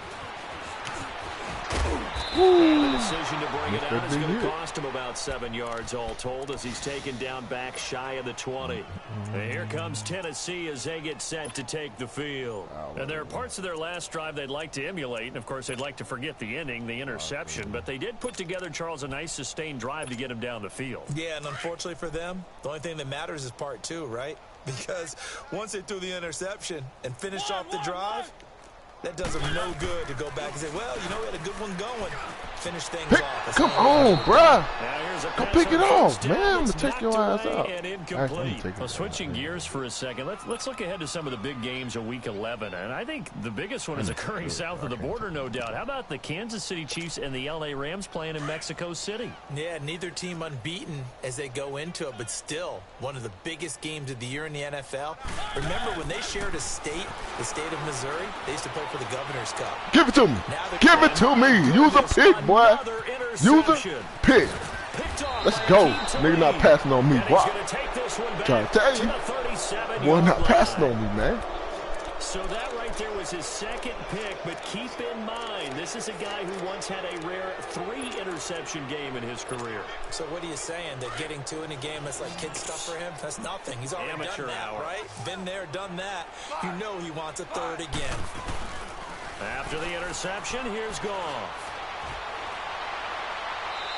And the decision to bring it out is going to cost him about 7 yards all told as he's taken down back shy of the 20. And here comes Tennessee as they get set to take the field. And there are parts of their last drive they'd like to emulate. And, of course, they'd like to forget the ending, the interception. But they did put together, Charles, a nice sustained drive to get him down the field. Yeah, and unfortunately for them, the only thing that matters is part 2, right? Because once they threw the interception and finished off the drive, that does them no good to go back and say, well, you know, we had a good one going. Finish things off. Come on, bruh. Go Go pick it off, man. I'm going to take your ass out. And incomplete. Well, switching gears for a second, let's look ahead to some of the big games of Week 11. And I think the biggest one is occurring south of the border, no doubt. How about the Kansas City Chiefs and the LA Rams playing in Mexico City? Yeah, neither team unbeaten as they go into it, but still one of the biggest games of the year in the NFL. Remember when they shared a state, the state of Missouri, they used to play for the Governor's Cup. Give it to me. Give it to me. Use a pick, boy. Use a pick. Let's go. Nigga not passing on me, boy. Trying to tell you. Boy, not passing on me, man. So that right there was his second pick, but keep in mind, this is a guy who once had a rare 3-interception game in his career. So what are you saying? That getting 2 in a game, that's like kid stuff for him? That's nothing. He's already Amateur done that, hour. right? Been there, done that. You know he wants a 3rd again. After the interception, here's Goff.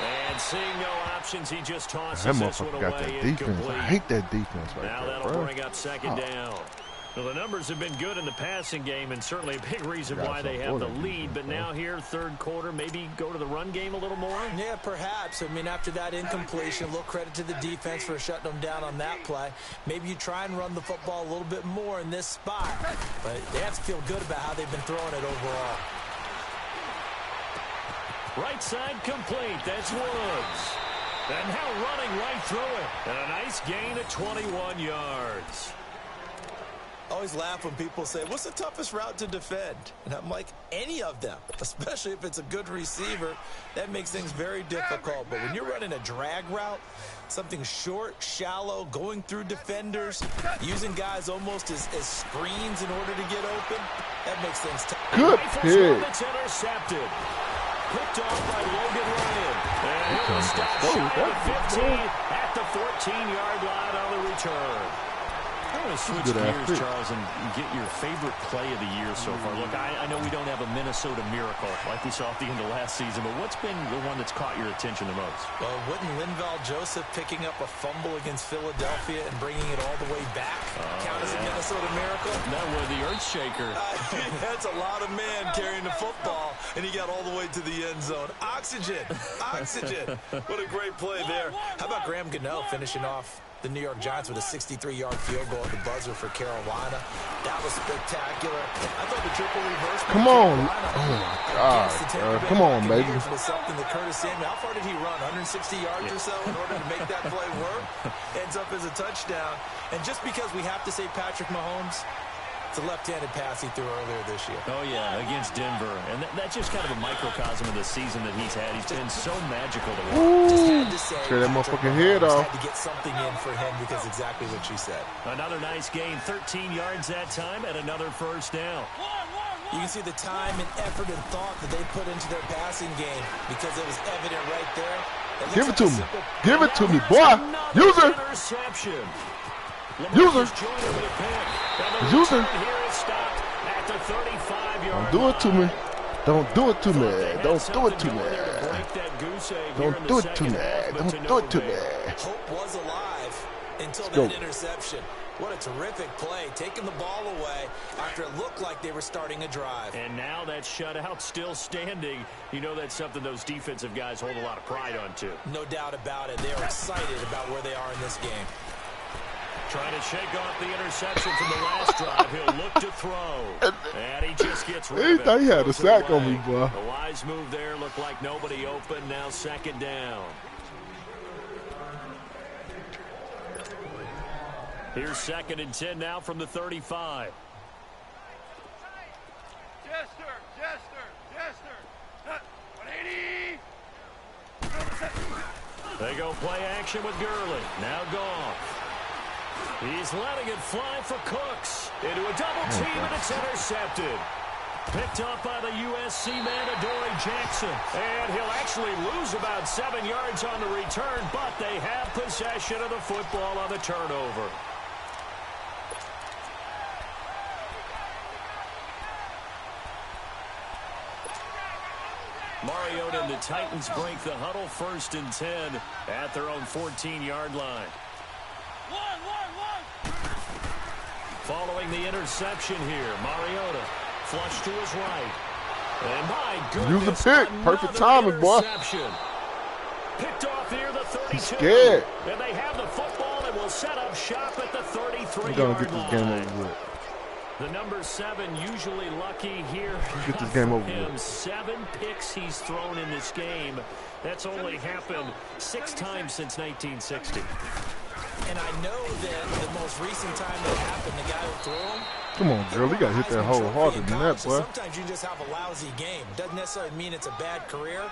And seeing no options, he just tosses That this one motherfucker got away that defense. incomplete. I hate that defense right Now there, that'll bro. bring up second down. Well, the numbers have been good in the passing game, and certainly a big reason why they have the lead. But now here, third quarter, maybe go to the run game a little more? Yeah, perhaps. I mean, after that incompletion, a little credit to the defense for shutting them down on that play. Maybe you try and run the football a little bit more in this spot. But they have to feel good about how they've been throwing it overall. Right side complete. That's Woods. And now running right through it. And a nice gain of 21 yards. I always laugh when people say, what's the toughest route to defend? And I'm like, any of them, especially if it's a good receiver. That makes things very difficult. But when you're running a drag route, something short, shallow, going through defenders, using guys almost as screens in order to get open, that makes things tough. Good pick. That's intercepted. Picked off by Logan Ryan. And he'll stop shy of 15 at the 14-yard line on the return. I want to switch gears, Charles, and get your favorite play of the year so far. Look, I know we don't have a Minnesota miracle like we saw at the end of last season, but what's been the one that's caught your attention the most? Well, wouldn't Linval Joseph picking up a fumble against Philadelphia and bringing it all the way back count as a Minnesota miracle? That was the earth shaker. That's a lot of men carrying the football, and he got all the way to the end zone. Oxygen. Oxygen. What a great play there. How about Graham Gano finishing off the New York Giants with a 63-yard field goal at the buzzer for Carolina? That was spectacular. I thought the triple reverse. Come on. Oh, my God. Come on, baby. Was something that Curtis Samuel, how far did he run? 160 yards or so in order to make that play work? Ends up as a touchdown. And just because we have to say Patrick Mahomes, it's a left-handed pass he threw earlier this year. Oh, yeah, against Denver. And that's just kind of a microcosm of the season that he's had. He's been so magical to watch. Just had to say, that motherfucking head off. Had to get something in for him because exactly what you said. Another nice gain, 13 yards that time, and another first down. You can see the time and effort and thought that they put into their passing game because it was evident right there. Give it to me. Give it to me, boy. User. Interception. User. User. Don't do it to me. Don't do it to me. Don't do it to me. Don't do it to me. Don't do it to me. Hope was alive until that interception. What a terrific play, taking the ball away after it looked like they were starting a drive. And now that shutout still standing. You know that's something those defensive guys hold a lot of pride on, too. No doubt about it. They are excited about where they are in this game. Trying to shake off the interception from the last drive. He'll look to throw. And he just gets rid of it. He thought he had a sack on me, boy. A wise move there. Looked like nobody open. Now second down. Here's 2nd and 10 now from the 35. Jester. 180. They go play action with Gurley. Now Goff. He's letting it fly for Cooks. Into a double team, and it's intercepted. Picked up by the USC man, Adoree Jackson. And he'll actually lose about 7 yards on the return, but they have possession of the football on the turnover. Mariota and the Titans break the huddle, 1st and 10 at their own 14-yard line. Following the interception here, Mariota flush to his right. And my goodness, use the pick. Perfect timing, boy. Picked off here, the 32. Scared. And they have the football and will set up shop at the 33-yard line. We're going to get this game over with. The number 7 usually lucky here. Get this game over with. 7 picks he's thrown in this game. That's only happened 6 times since 1960. And I know that the most recent time that happened, the guy who threw him. Come on, girl. You got to hit that hole harder than that, boy. Sometimes you just have a lousy game. Doesn't necessarily mean it's a bad career.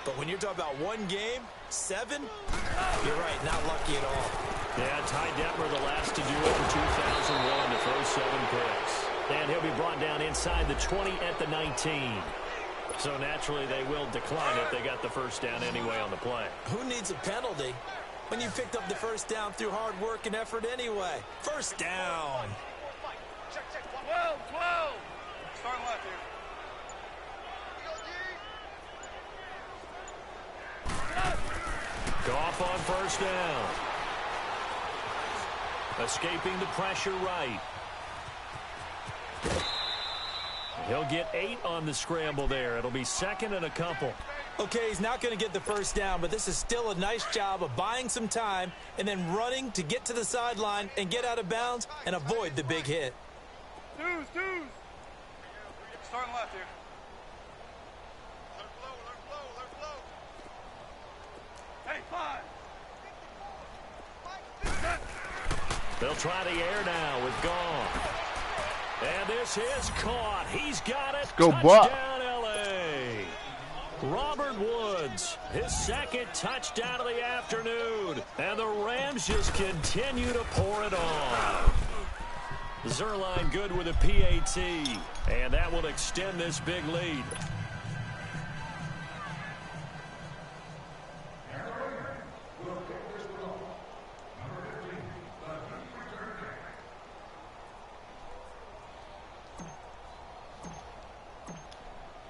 But when you're talking about one game, 7, you're right, not lucky at all. Yeah, Ty Detmer the last to do it in 2001 to throw 7 picks. And he'll be brought down inside the 20 at the 19. So naturally they will decline it. They got the first down anyway on the play. Who needs a penalty when you picked up the first down through hard work and effort anyway? First down. 12. Starting left here. Goff on first down. Escaping the pressure right. He'll get 8 on the scramble there. It'll be 2nd and a couple. Okay, he's not going to get the first down, but this is still a nice job of buying some time and then running to get to the sideline and get out of bounds and avoid the big hit. Dudes. Starting left here. Let her flow. Hey, 5. They'll try the air now with Goff. And this is caught. He's got it. Go, touchdown, L.A. Robert Woods, his 2nd touchdown of the afternoon. And the Rams just continue to pour it on. Zerline good with a PAT. And that will extend this big lead.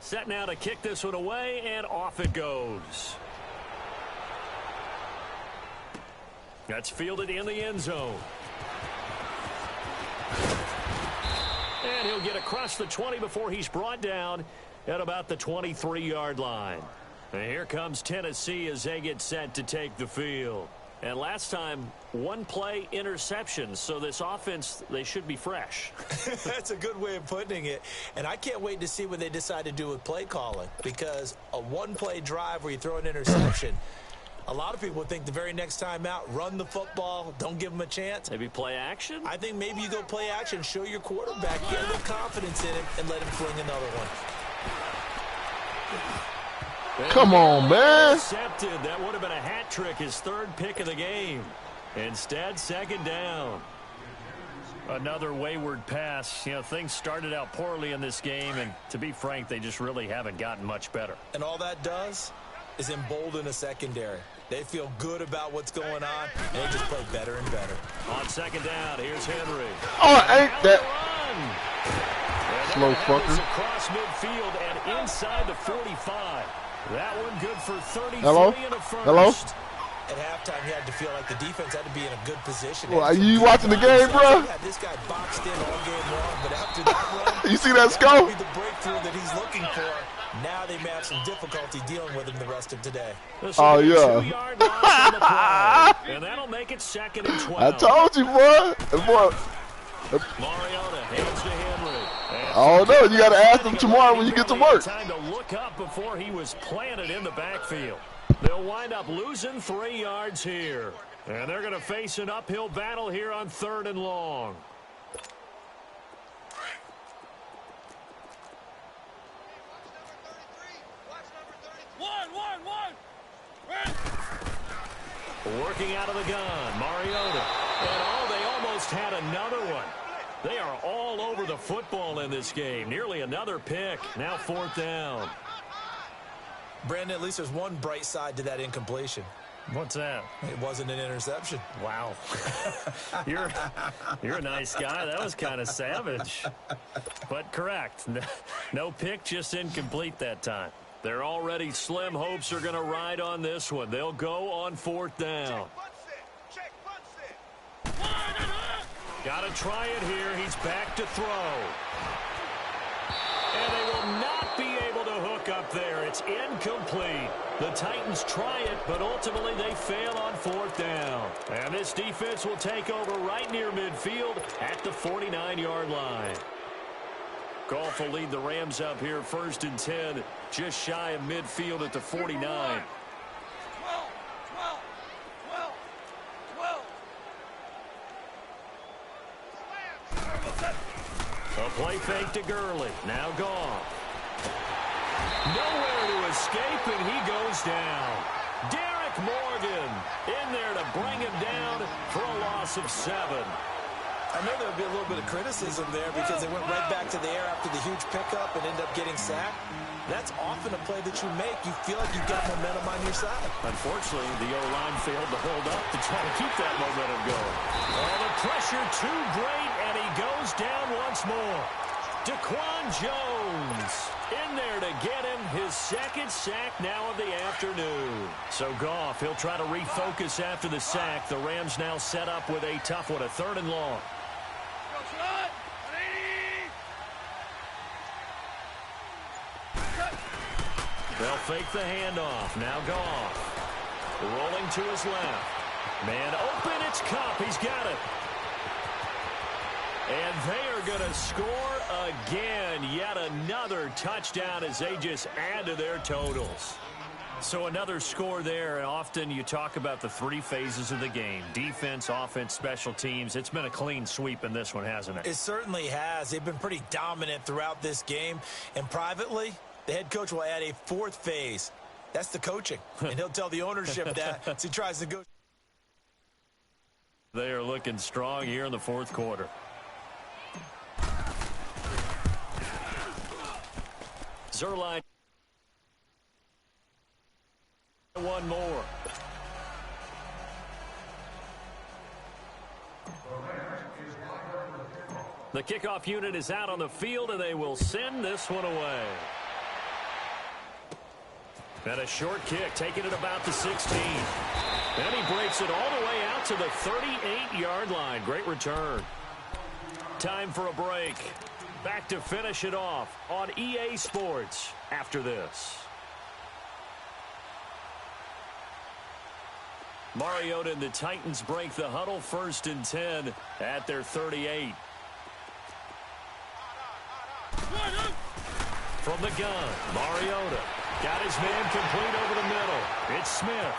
Set now to kick this one away, and off it goes. That's fielded in the end zone. And he'll get across the 20 before he's brought down at about the 23-yard line. And here comes Tennessee as they get set to take the field. And last time, one play interception, so this offense, they should be fresh. That's a good way of putting it. And I can't wait to see what they decide to do with play calling, because a one-play drive where you throw an interception, a lot of people think the very next time out, run the football, don't give them a chance. Maybe play action? I think maybe you go play action, show your quarterback, get a little confidence in him, and let him fling another one. Come on, man. Intercepted. That would have been a hat trick, his third pick of the game. Instead, second down. Another wayward pass. You know, things started out poorly in this game, and to be frank, they just really haven't gotten much better. And all that does is embolden a secondary. They feel good about what's going on, and they just play better and better. On second down, here's Henry. Oh, ain't that slow fucker. Across midfield and inside the 45. That one good for 33 Hello? and a first. Hello? At halftime, you had to feel like the defense had to be in a good position. Well, are you watching the game, bro? Yeah, this guy boxed in all game long, but after that run, You see that scope? the breakthrough that he's looking for. Now they may have some difficulty dealing with him the rest of today. Oh, yeah. 2-yard loss on the play, and that'll make it second and 12. I told you, boy. Mariota hands to Henry. Oh, no, you got to ask him tomorrow when you get to work. Time to look up before he was planted in the backfield. They'll wind up losing 3 yards here. And they're going to face an uphill battle here on 3rd and long. Working out of the gun, Mariota. And they almost had another one. They are all over the football in this game. Nearly another pick. Now 4th down. Brandon, at least there's one bright side to that incompletion. What's that? It wasn't an interception. Wow. You're a nice guy. That was kind of savage. But correct. No pick, just incomplete that time. They're already slim hopes are going to ride on this one. They'll go on 4th down. Got to try it here. He's back to throw. And they will not be able to hook up there. It's incomplete. The Titans try it, but ultimately they fail on 4th down. And this defense will take over right near midfield at the 49-yard line. Goff will lead the Rams up here 1st and 10, just shy of midfield at the 49. A play fake to Gurley. Now Goff. Nowhere to escape, and he goes down. Derek Morgan in there to bring him down for a loss of 7. I know there would be a little bit of criticism there because they went right back to the air after the huge pickup and ended up getting sacked. That's often a play that you make. You feel like you've got momentum on your side. Unfortunately, the O-line failed to hold up to try to keep that momentum going. Oh, the pressure too great, and he goes down once more. Daquan Jones in there to get him his 2nd sack now of the afternoon. So Goff, he'll try to refocus after the sack. The Rams now set up with a tough one, a 3rd and long. They'll fake the handoff. Now Goff. Rolling to his left. Man open, it's Kupp. He's got it. And they are going to score again. Yet another touchdown as they just add to their totals. So another score there. And often you talk about the 3 phases of the game. Defense, offense, special teams. It's been a clean sweep in this one, hasn't it? It certainly has. They've been pretty dominant throughout this game. And privately, the head coach will add a 4th phase. That's the coaching. And he'll tell the ownership that as he tries to go. They are looking strong here in the 4th quarter. Zerline. One more. The kickoff unit is out on the field, and they will send this one away. And a short kick, taking it about the 16. And he breaks it all the way out to the 38-yard line. Great return. Time for a break. Back to finish it off on EA Sports after this. Mariota and the Titans break the huddle, 1st and 10 at their 38. From the gun, Mariota got his man complete over the middle. It's Smith.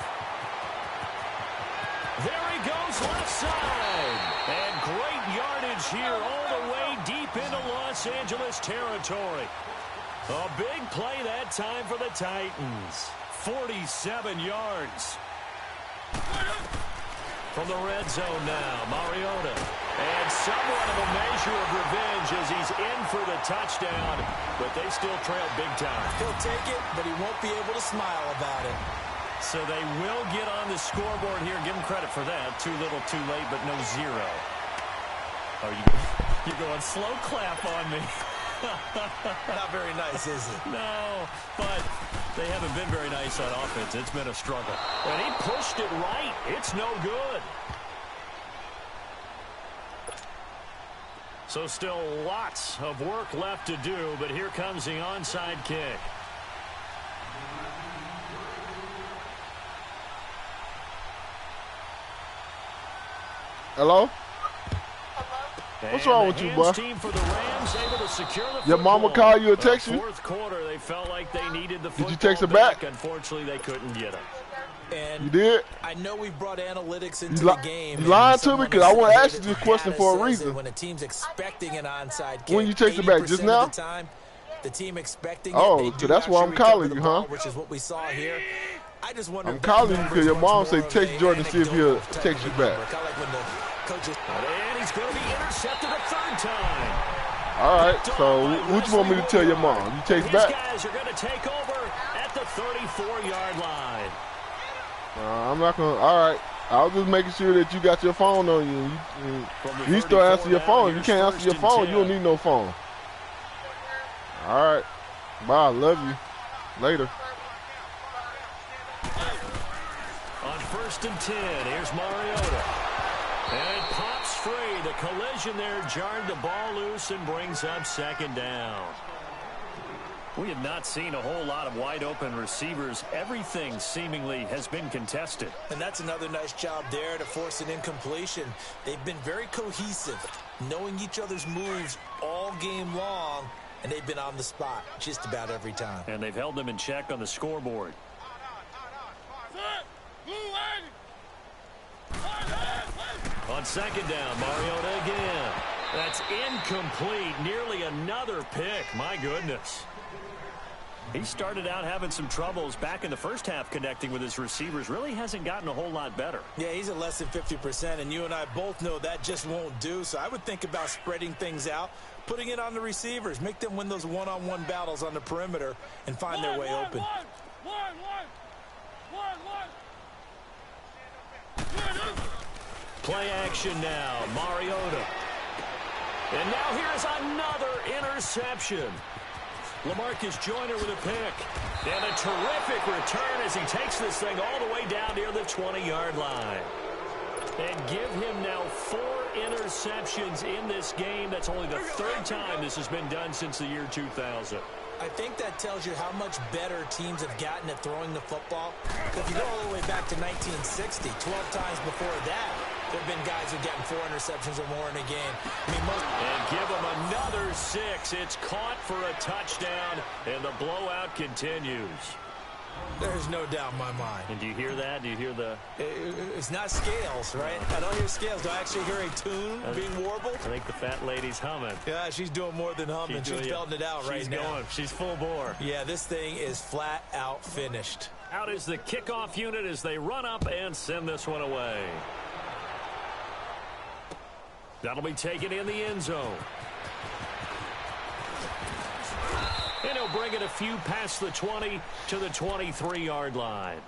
There he goes left side. And great yardage here all the way deep into Los Angeles territory. A big play that time for the Titans. 47 yards. From the red zone now, Mariota. And somewhat of a measure of revenge as he's in for the touchdown. But they still trail big time. He'll take it, but he won't be able to smile about it. So they will get on the scoreboard here. Give him credit for that. Too little, too late, but no zero. Oh, you're going slow clap on me. Not very nice, is it? No, but they haven't been very nice on offense. It's been a struggle. And he pushed it right. It's no good. So still lots of work left to do, but here comes the onside kick. Hello? What's wrong with you, boy? Your mama called you or text you? Fourth quarter, they felt like they needed the football. Did you text her back? Unfortunately, they couldn't get it. And you did? I know we brought analytics into the game. You lying to me? Because I want to ask you this question for a reason. When a team's expecting an onside kick, when you text her back? Just now? The team expecting so that's why I'm calling you, huh? Which is what we saw here. I just wonder. I'm calling you because your mom said text Jordan to see if he'll text you back. And he's going to be intercepted a third time. All right, so what you want me to tell your mom? You text back? These guys are going to take over at the 34-yard line. I'm not going to. All right. I was just making sure that you got your phone on you. You still answer your phone. If you can't answer your phone, you don't need no phone. All right. Bye. Love you. Later. On 1st and 10, here's Mariota. And it pops free. The collision there jarred the ball loose and brings up 2nd down. We have not seen a whole lot of wide-open receivers. Everything seemingly has been contested. And that's another nice job there to force an incompletion. They've been very cohesive, knowing each other's moves all game long, and they've been on the spot just about every time. And they've held them in check on the scoreboard. On 2nd down, Mariota again. That's incomplete. Nearly another pick. My goodness. He started out having some troubles back in the first half connecting with his receivers. Really hasn't gotten a whole lot better. Yeah, he's at less than 50%, and you and I both know that just won't do. So I would think about spreading things out, putting it on the receivers, make them win those one-on-one battles on the perimeter and find their way open. Play action now, Mariota. And now here's another interception. LaMarcus Joyner with a pick. And a terrific return as he takes this thing all the way down near the 20-yard line. And give him now 4 interceptions in this game. That's only the 3rd time this has been done since the year 2000. I think that tells you how much better teams have gotten at throwing the football. If you go all the way back to 1960, 12 times before that, there have been guys who've gotten 4 interceptions or more in a game. And give them another 6. It's caught for a touchdown, and the blowout continues. There's no doubt in my mind. And do you hear that? Do you hear the... It's not scales, right? I don't hear scales. Do I actually hear a tune being warbled? I think the fat lady's humming. Yeah, she's doing more than humming. She's belting it out right now. She's going. She's full bore. Yeah, this thing is flat out finished. Out is the kickoff unit as they run up and send this one away. That'll be taken in the end zone. And he'll bring it a few past the 20 to the 23-yard line.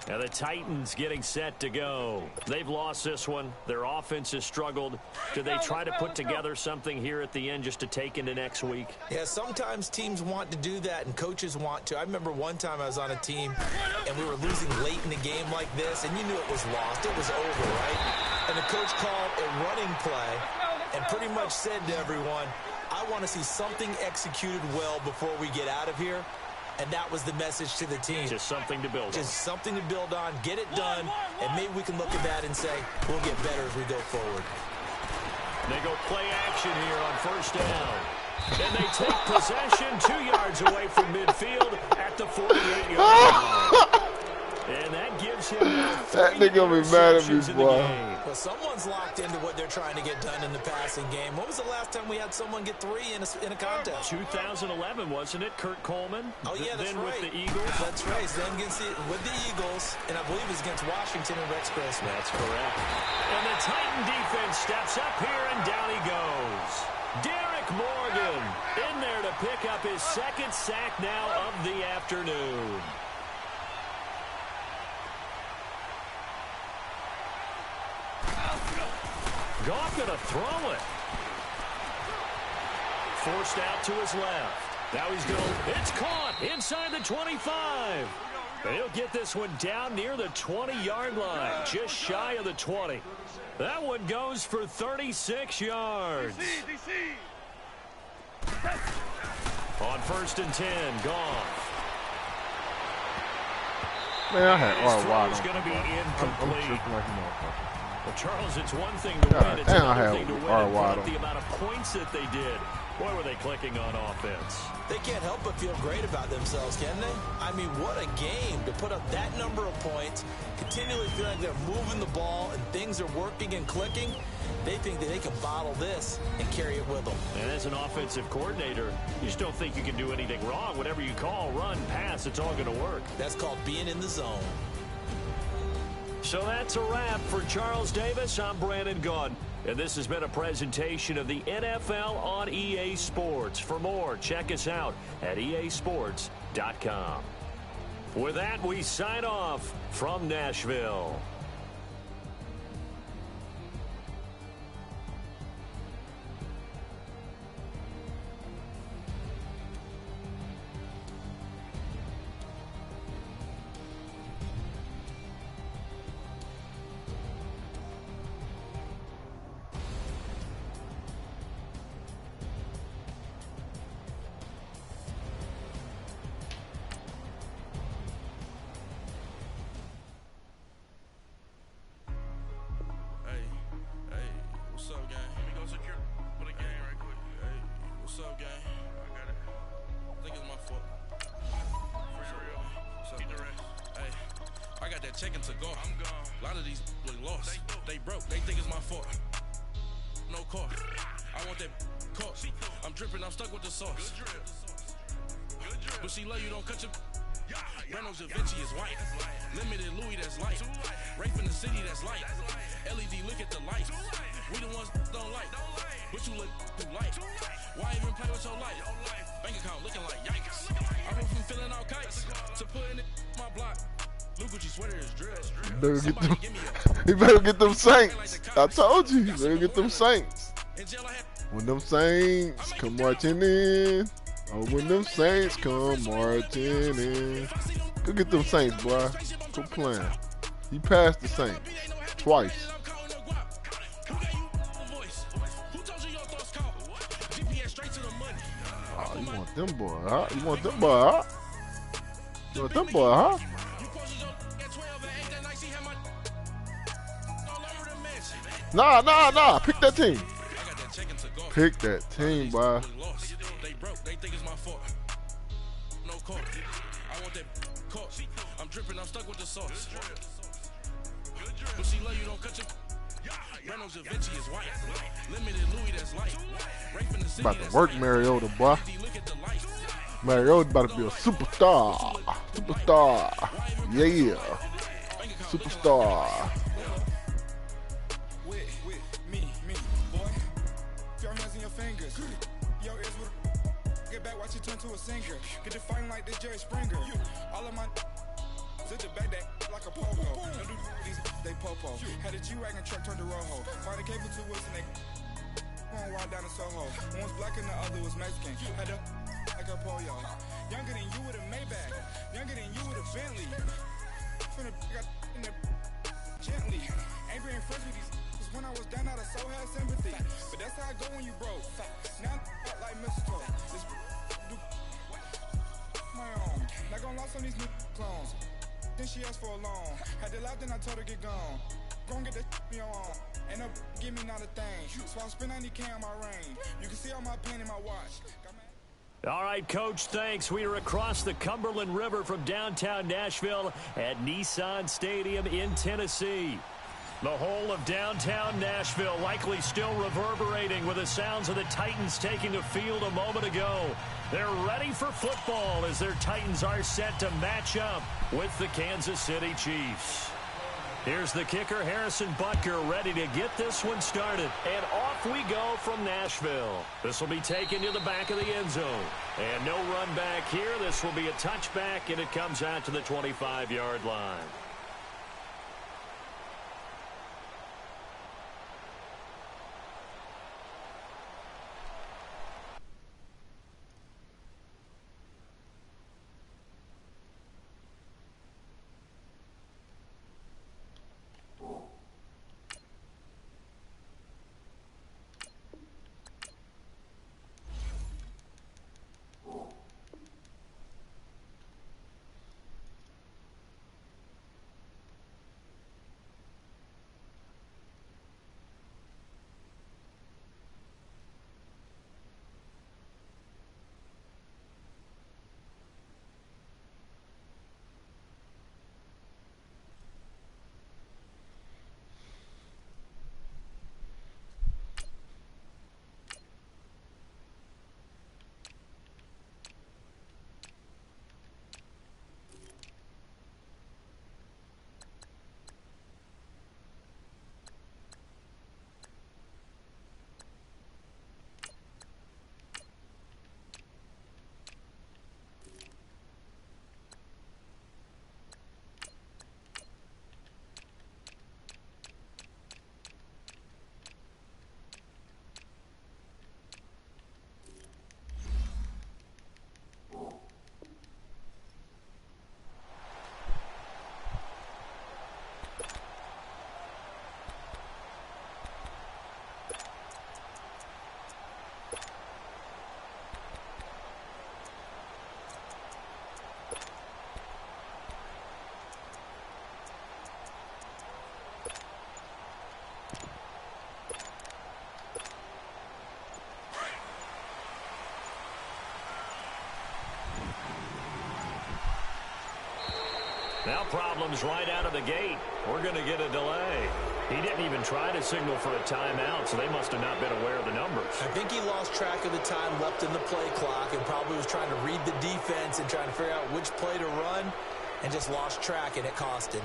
And the Titans getting set to go. They've lost this one. Their offense has struggled. Do they try to put together something here at the end just to take into next week? Yeah, sometimes teams want to do that and coaches want to. I remember one time I was on a team and we were losing late in a game like this, and you knew it was lost. It was over, right? And the coach called a running play and pretty much said to everyone, I want to see something executed well before we get out of here. And that was the message to the team. Just something to build on. Just something to build on, get it done, and maybe we can look at that and say, we'll get better as we go forward. They go play action here on first down. And they take possession 2 yards away from midfield at the 48-yard line. And that gives him that nigga gonna be mad at me, boy. Well, someone's locked into what they're trying to get done in the passing game. When was the last time we had someone get 3 in a contest? 2011, wasn't it? Kurt Coleman. Oh, yeah, that's then right. With the Eagles. That's right. Then with the Eagles, and I believe it was against Washington and Rex Grossman. That's correct. And the Titan defense steps up here, and down he goes. Derek Morgan in there to pick up his second sack now of the afternoon. Goff gonna throw it. Forced out to his left. Now he's going. It's caught inside the 25. He'll get this one down near the 20-yard line, just shy of the 20. That one goes for 36 yards. On first and 10, Goff. Man, I had R. His throw's going to be incomplete. Well, Charles, it's one thing to win. It's I another thing to win and put up on. the amount of points that they did. Boy, were they clicking on offense. They can't help but feel great about themselves, can they? I mean, what a game to put up that number of points, continually feel like they're moving the ball and things are working and clicking. They think that they can bottle this and carry it with them. And as an offensive coordinator, you just don't think you can do anything wrong. Whatever you call, run, pass, it's all going to work. That's called being in the zone. So that's a wrap for Charles Davis. I'm Brandon Gaudin, and this has been a presentation of the NFL on EA Sports. For more, check us out at easports.com. With that, we sign off from Nashville. Checking to go. I'm gone. A lot of these lost. They broke. They think it's my fault. No car. I want that car. I'm dripping. I'm stuck with the sauce. Good drip. But she love you. Don't cut your. Reynolds Da Vinci is white. Limited Louis that's light. Rape in the city that's light. LED look at the light. We the ones don't like. But you look too light. Why even play with your life? Bank account looking like yikes. I went from filling out kites to putting it in my block. He better get them Saints. I told you, he better get them Saints. When them Saints come marching in. Oh, when them Saints come marching in. Go get them Saints, boy. Quit playing. He passed the Saints twice. Oh, you want them boy, huh? You want them boy, huh? You want them boy, huh? Nah. Pick that team. Pick that team, boy. They broke. They think it's my fault. No car. I want that car. I'm dripping. I'm stuck with the sauce. But she love you. Don't cut your. Reynolds Da Vinci is white. Limited Louis that's light. About to work Mariota, boy. Mariota about to be a superstar. Yeah. Superstar. Get back, watch it turn to a singer. Get it fighting like the Jerry Springer. All of my Sit the back that like a popo. Don't do these, they popo. Had a G-Wagon truck turned to Rojo. Find a cable to us and they on wild down in Soho. One was black and the other was Mexican. Had a like a pollo. Younger than you with a Maybach. Younger than you with a Bentley. From the got in the gently. Angry and friends with these. Cause when I was down, I so had sympathy. But that's how I go when you broke. Now I'm like mistletoe. This do my own. Not gonna lost on these new clones. Then she asked for a loan. Had to laugh, then I told her get gone. Gon' get that me on. Ain't no give me not a thing. So I spend 90K on my ring. You can see all my pain in my watch. All right, Coach, thanks. We are across the Cumberland River from downtown Nashville at Nissan Stadium in Tennessee. The whole of downtown Nashville likely still reverberating with the sounds of the Titans taking the field a moment ago. They're ready for football as their Titans are set to match up with the Kansas City Chiefs. Here's the kicker, Harrison Butker, ready to get this one started. And off we go from Nashville. This will be taken to the back of the end zone. And no run back here. This will be a touchback, and it comes out to the 25-yard line. Now problems right out of the gate. We're going to get a delay. He didn't even try to signal for a timeout, so they must have not been aware of the numbers. I think he lost track of the time left in the play clock and probably was trying to read the defense and trying to figure out which play to run and just lost track, and it cost him.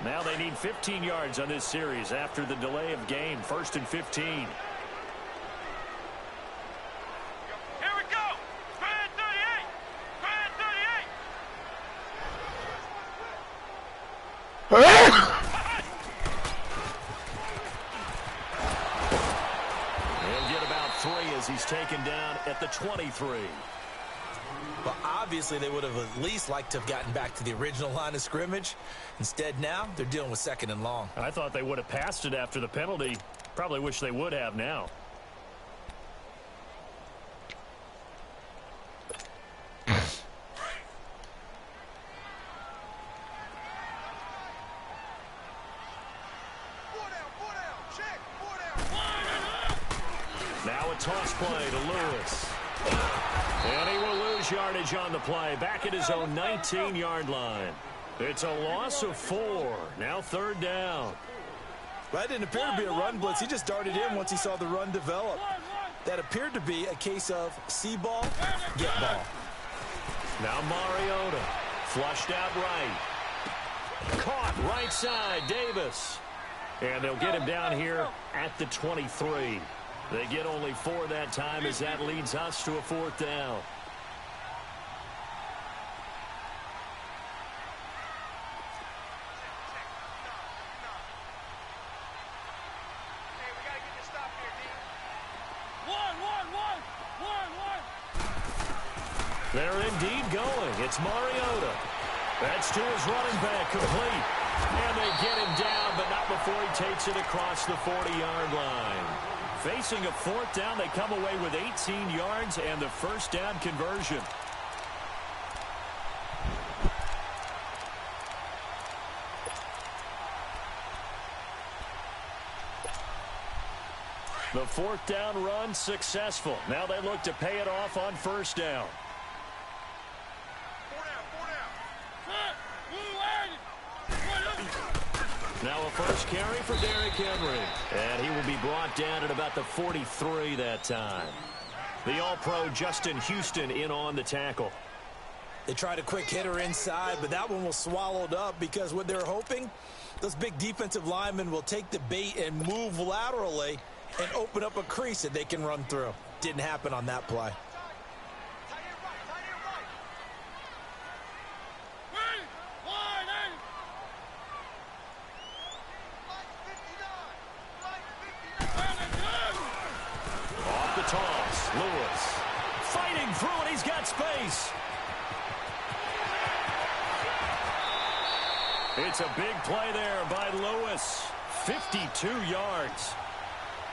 Now they need 15 yards on this series after the delay of game. 1st and 15. He's taken down at the 23. Well, obviously they would have at least liked to have gotten back to the original line of scrimmage. Instead now, they're dealing with 2nd and long. I thought they would have passed it after the penalty. Probably wish they would have now. Toss play to Lewis. And he will lose yardage on the play. Back at his own 19-yard line. It's a loss of 4. Now 3rd down. That didn't appear to be a run blitz. He just darted in once he saw the run develop. That appeared to be a case of see ball, get ball. Now Mariota. Flushed out right. Caught right side, Davis. And they'll get him down here at the 23. They get only 4 that time as that leads us to a 4th down. They're indeed going. It's Mariota. That's to his running back, complete. And they get him down, but not before he takes it across the 40-yard line. Facing a fourth down, they come away with 18 yards and the first down conversion. The fourth down run successful. Now they look to pay it off on first down. Now a first carry for Derrick Henry. And he will be brought down at about the 43 that time. The All-Pro Justin Houston in on the tackle. They tried a quick hitter inside, but that one was swallowed up because what they're hoping, those big defensive linemen will take the bait and move laterally and open up a crease that they can run through. Didn't happen on that play. Off the toss, Lewis fighting through it. He's got space. It's a big play there by Lewis. 52 yards.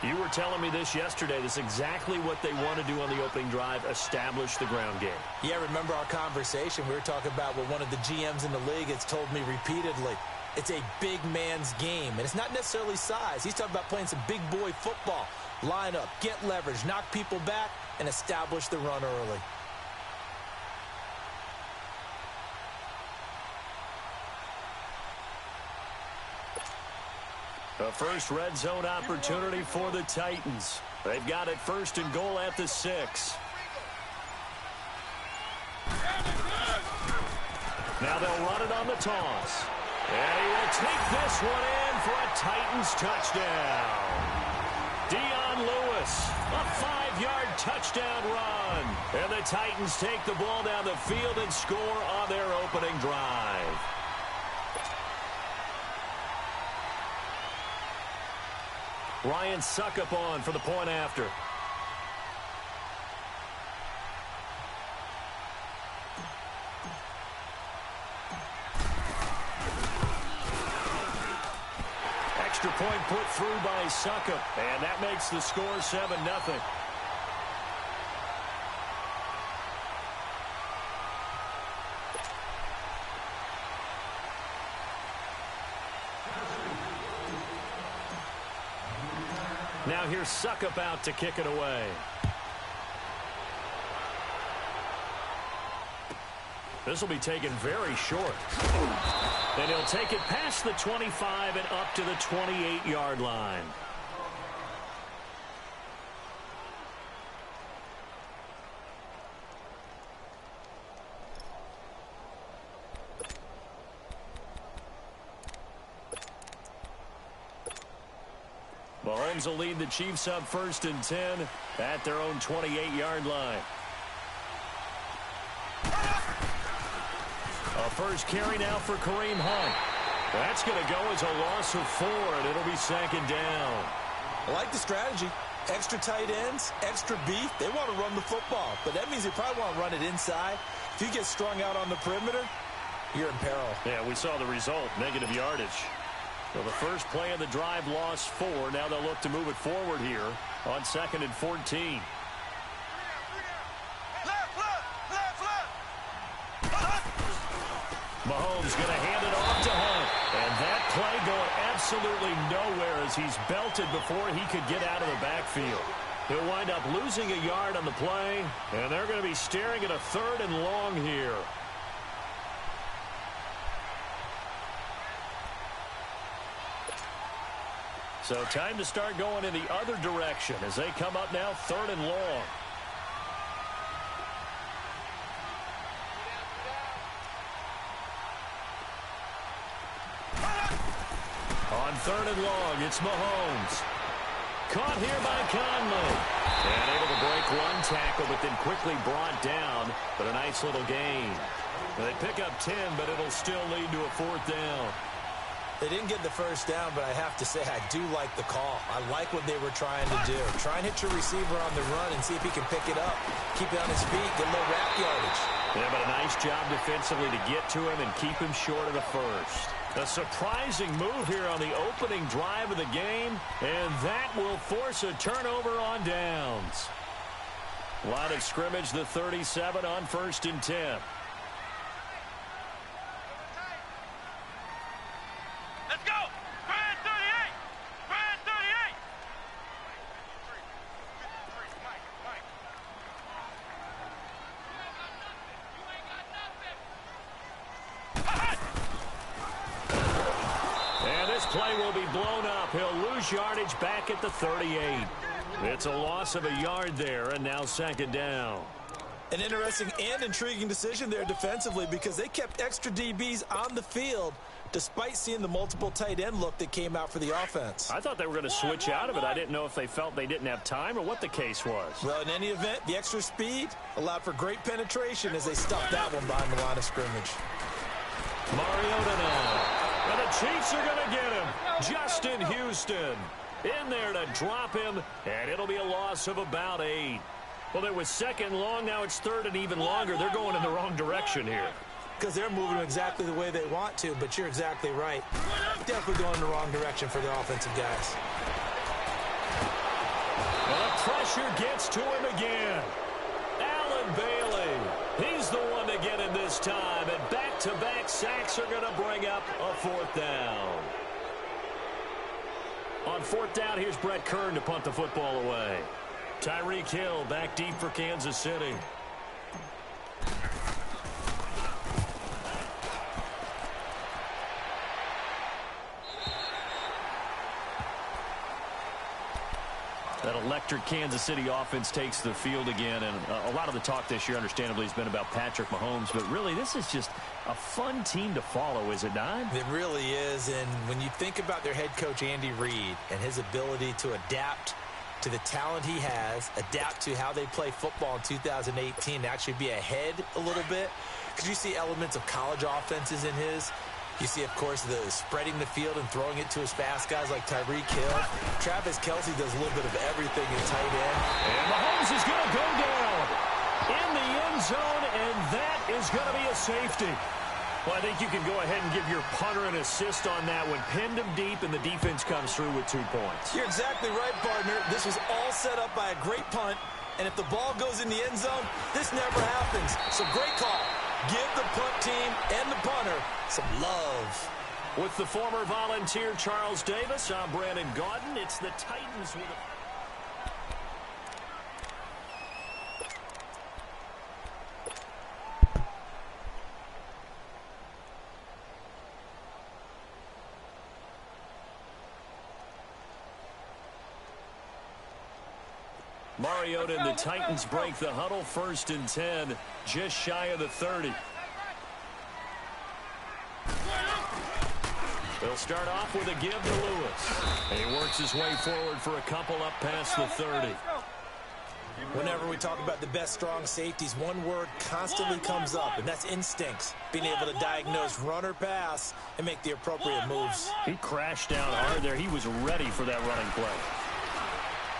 You were telling me this yesterday. This is exactly what they want to do on the opening drive, establish the ground game. Yeah, remember our conversation. We were talking about what one of the GMs in the league has told me repeatedly. It's a big man's game, and it's not necessarily size. He's talking about playing some big boy football. Line up, get leverage, knock people back, and establish the run early. A first red zone opportunity for the Titans. They've got it first and goal at the 6. Now they'll run it on the toss. And he will take this one in for a Titans touchdown. Dion Lewis, a 5-yard touchdown run. And the Titans take the ball down the field and score on their opening drive. Ryan Suckup on for the point after. Extra point put through by Suckup, and that makes the score 7-0. Now here's Suckup out to kick it away. This will be taken very short. And he'll take it past the 25 and up to the 28-yard line. Mahomes will lead the Chiefs up 1st and 10 at their own 28-yard line. A first carry now for Kareem Hunt. That's going to go as a loss of 4, and it'll be 2nd down. I like the strategy. Extra tight ends, extra beef. They want to run the football, but that means they probably want to run it inside. If you get strung out on the perimeter, you're in peril. Yeah, we saw the result, negative yardage. So the first play of the drive lost 4. Now they'll look to move it forward here on 2nd and 14. Mahomes going to hand it off to Hunt. And that play going absolutely nowhere as he's belted before he could get out of the backfield. He'll wind up losing a yard on the play, and they're going to be staring at a 3rd and long here. So time to start going in the other direction as they come up now 3rd and long. On 3rd and long, it's Mahomes. Caught here by Conley. And able to break one tackle, but then quickly brought down. But a nice little gain. They pick up 10, but it'll still lead to a 4th down. They didn't get the first down, but I have to say I do like the call. I like what they were trying to do. Try and hit your receiver on the run and see if he can pick it up. Keep it on his feet, get a little wrap yardage. Yeah, but a nice job defensively to get to him and keep him short of the first. A surprising move here on the opening drive of the game, and that will force a turnover on downs. Line of scrimmage, the 37 on 1st and 10. Let's go! Brand 38! Brand 38! And this play will be blown up. He'll lose yardage back at the 38. It's a loss of a yard there, and now 2nd down. An interesting and intriguing decision there defensively because they kept extra DBs on the field despite seeing the multiple tight end look that came out for the offense. I thought they were going to switch out of it. I didn't know if they felt they didn't have time or what the case was. Well, in any event, the extra speed allowed for great penetration as they stuffed that one behind the line of scrimmage. Mariota now. And the Chiefs are going to get him. Justin Houston in there to drop him, and it'll be a loss of about 8. Well, it was 2nd long. Now it's 3rd and even longer. They're going in the wrong direction here. Because they're moving exactly the way they want to, but you're exactly right. Definitely going in the wrong direction for the offensive guys. Well, the pressure gets to him again. Allen Bailey, he's the one to get him this time, and back-to-back sacks are going to bring up a 4th down. On 4th down, here's Brett Kern to punt the football away. Tyreek Hill back deep for Kansas City. That electric Kansas City offense takes the field again, and a lot of the talk this year, understandably, has been about Patrick Mahomes, but really this is just a fun team to follow, is it not? It really is, and when you think about their head coach, Andy Reid, and his ability to adapt to the talent he has, adapt to how they play football in 2018, actually be ahead a little bit, because you see elements of college offenses in his. You see, of course, the spreading the field and throwing it to his fast guys like Tyreek Hill. Travis Kelce does a little bit of everything in tight end. And Mahomes is going to go down in the end zone, and that is going to be a safety. Well, I think you can go ahead and give your punter an assist on that one. Pinned him deep, and the defense comes through with 2 points. You're exactly right, partner. This was all set up by a great punt, and if the ball goes in the end zone, this never happens. So great call. Give the punt team and the punter some love. With the former Volunteer Charles Davis, I'm Brandon Gaudin. It's the Titans with a... Mariota and the Titans break the huddle. 1st and 10, just shy of the 30. They'll start off with a give to Lewis. And he works his way forward for a couple up past the 30. Whenever we talk about the best strong safeties, one word constantly comes up, and that's instincts. Being able to diagnose run or pass and make the appropriate moves. He crashed down hard there. He was ready for that running play.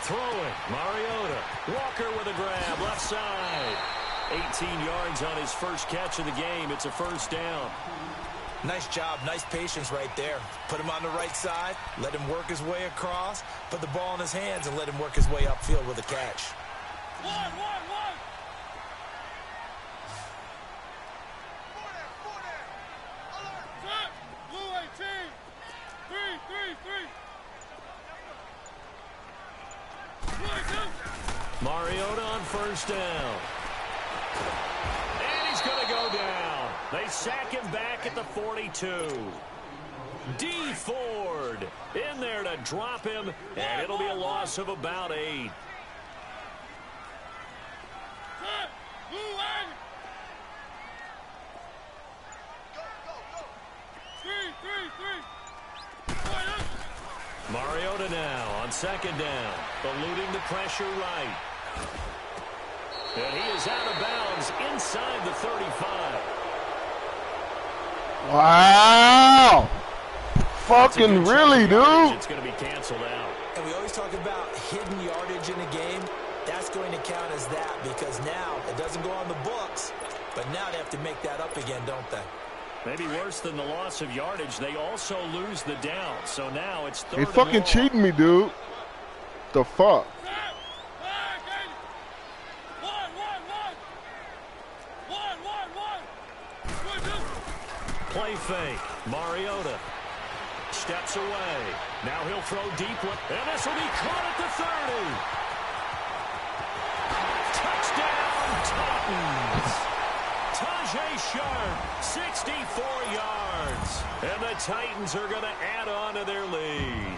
Throwing, Mariota. Walker with a grab, left side. 18 yards on his first catch of the game. It's a 1st down. Nice job, nice patience right there. Put him on the right side, let him work his way across, put the ball in his hands, and let him work his way upfield with a catch. One. Blue 18. 3. Mariota on 1st down. And he's going to go down. They sack him back at the 42. D. Ford in there to drop him, and it'll be a loss of about 8. Mariota now on 2nd down, eluding the pressure right. And he is out of bounds inside the 35. Wow! fucking really, dude. It's going to be canceled out. And we always talk about hidden yardage in a game. That's going to count as that because now it doesn't go on the books, but now they have to make that up again, don't they? Maybe worse than the loss of yardage, they also lose the down. So now it's third. They fucking cheating me, dude. The fuck? Play fake. Mariota steps away. Now he'll throw deep one. And this will be caught at the 30. Touchdown, Titans. Tajay Sharp, 64 yards. And the Titans are going to add on to their lead.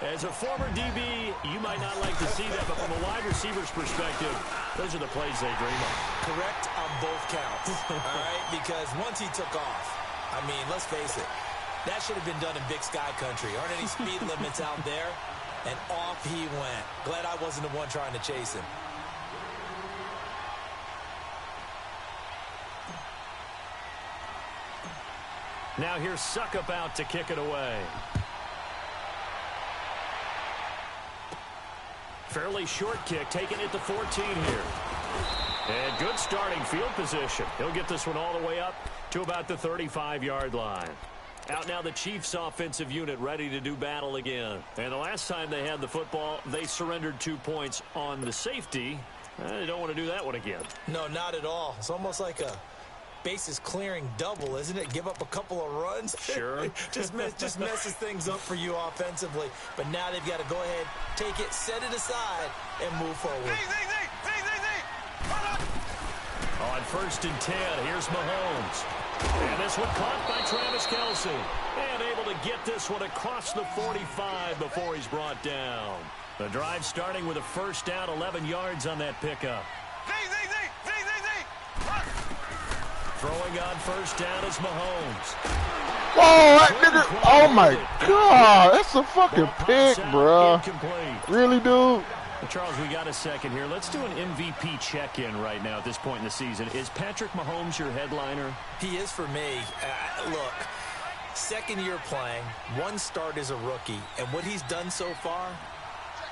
As a former DB, you might not like to see that, but from a wide receiver's perspective, those are the plays they dream of. Correct on both counts, all right? Because once he took off, I mean, let's face it, that should have been done in Big Sky Country. Aren't any speed limits out there? And off he went. Glad I wasn't the one trying to chase him. Now here's Suckup out to kick it away. Fairly short kick, taking it to 14 here. And good starting field position. He'll get this one all the way up to about the 35-yard line. Out now the Chiefs offensive unit ready to do battle again. And the last time they had the football, they surrendered 2 points on the safety. They don't want to do that one again. No, not at all. It's almost like a bases clearing double, isn't it? Give up a couple of runs. Sure. just messes things up for you offensively. But now they've got to go ahead, take it, set it aside, and move forward. On 1st and 10, here's Mahomes. And this one caught by Travis Kelce. And able to get this one across the 45 before he's brought down. The drive starting with a first down, 11 yards on that pickup. Throwing on first down is Mahomes. Whoa, that nigga. Oh, my God. That's a fucking pick, bro. Really, dude? Well, Charles, we got a second here. Let's do an MVP check-in right now at this point in the season. Is Patrick Mahomes your headliner? He is for me. Look, second year playing, one start as a rookie, and what he's done so far,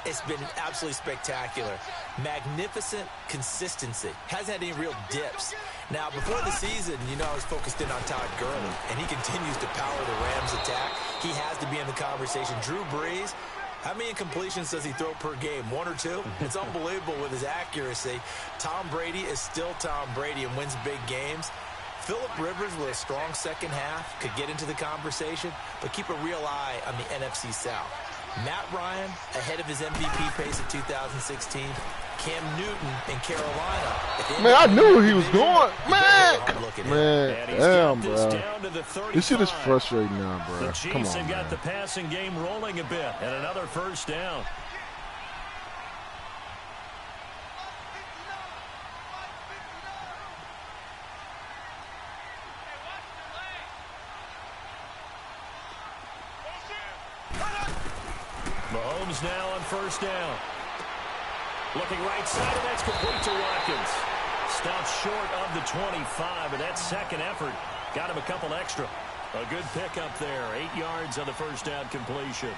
it's been absolutely spectacular. Magnificent consistency. Hasn't had any real dips. Now, before the season, I was focused in on Todd Gurley, and he continues to power the Rams' attack. He has to be in the conversation. Drew Brees, how many incompletions does he throw per game? 1 or 2? It's unbelievable with his accuracy. Tom Brady is still Tom Brady and wins big games. Phillip Rivers with a strong second half could get into the conversation, but keep a real eye on the NFC South. Matt Ryan ahead of his MVP pace of 2016. Cam Newton in Carolina. Man, I knew he was going. Man, damn, bro. This shit is frustrating now, bro. The Chiefs have got the passing game rolling a bit, and another first down. Mahomes now on first down. Looking right side, and that's complete to Watkins. Stopped short of the 25, but that second effort got him a couple extra. A good pickup there. 8 yards on the first down completion.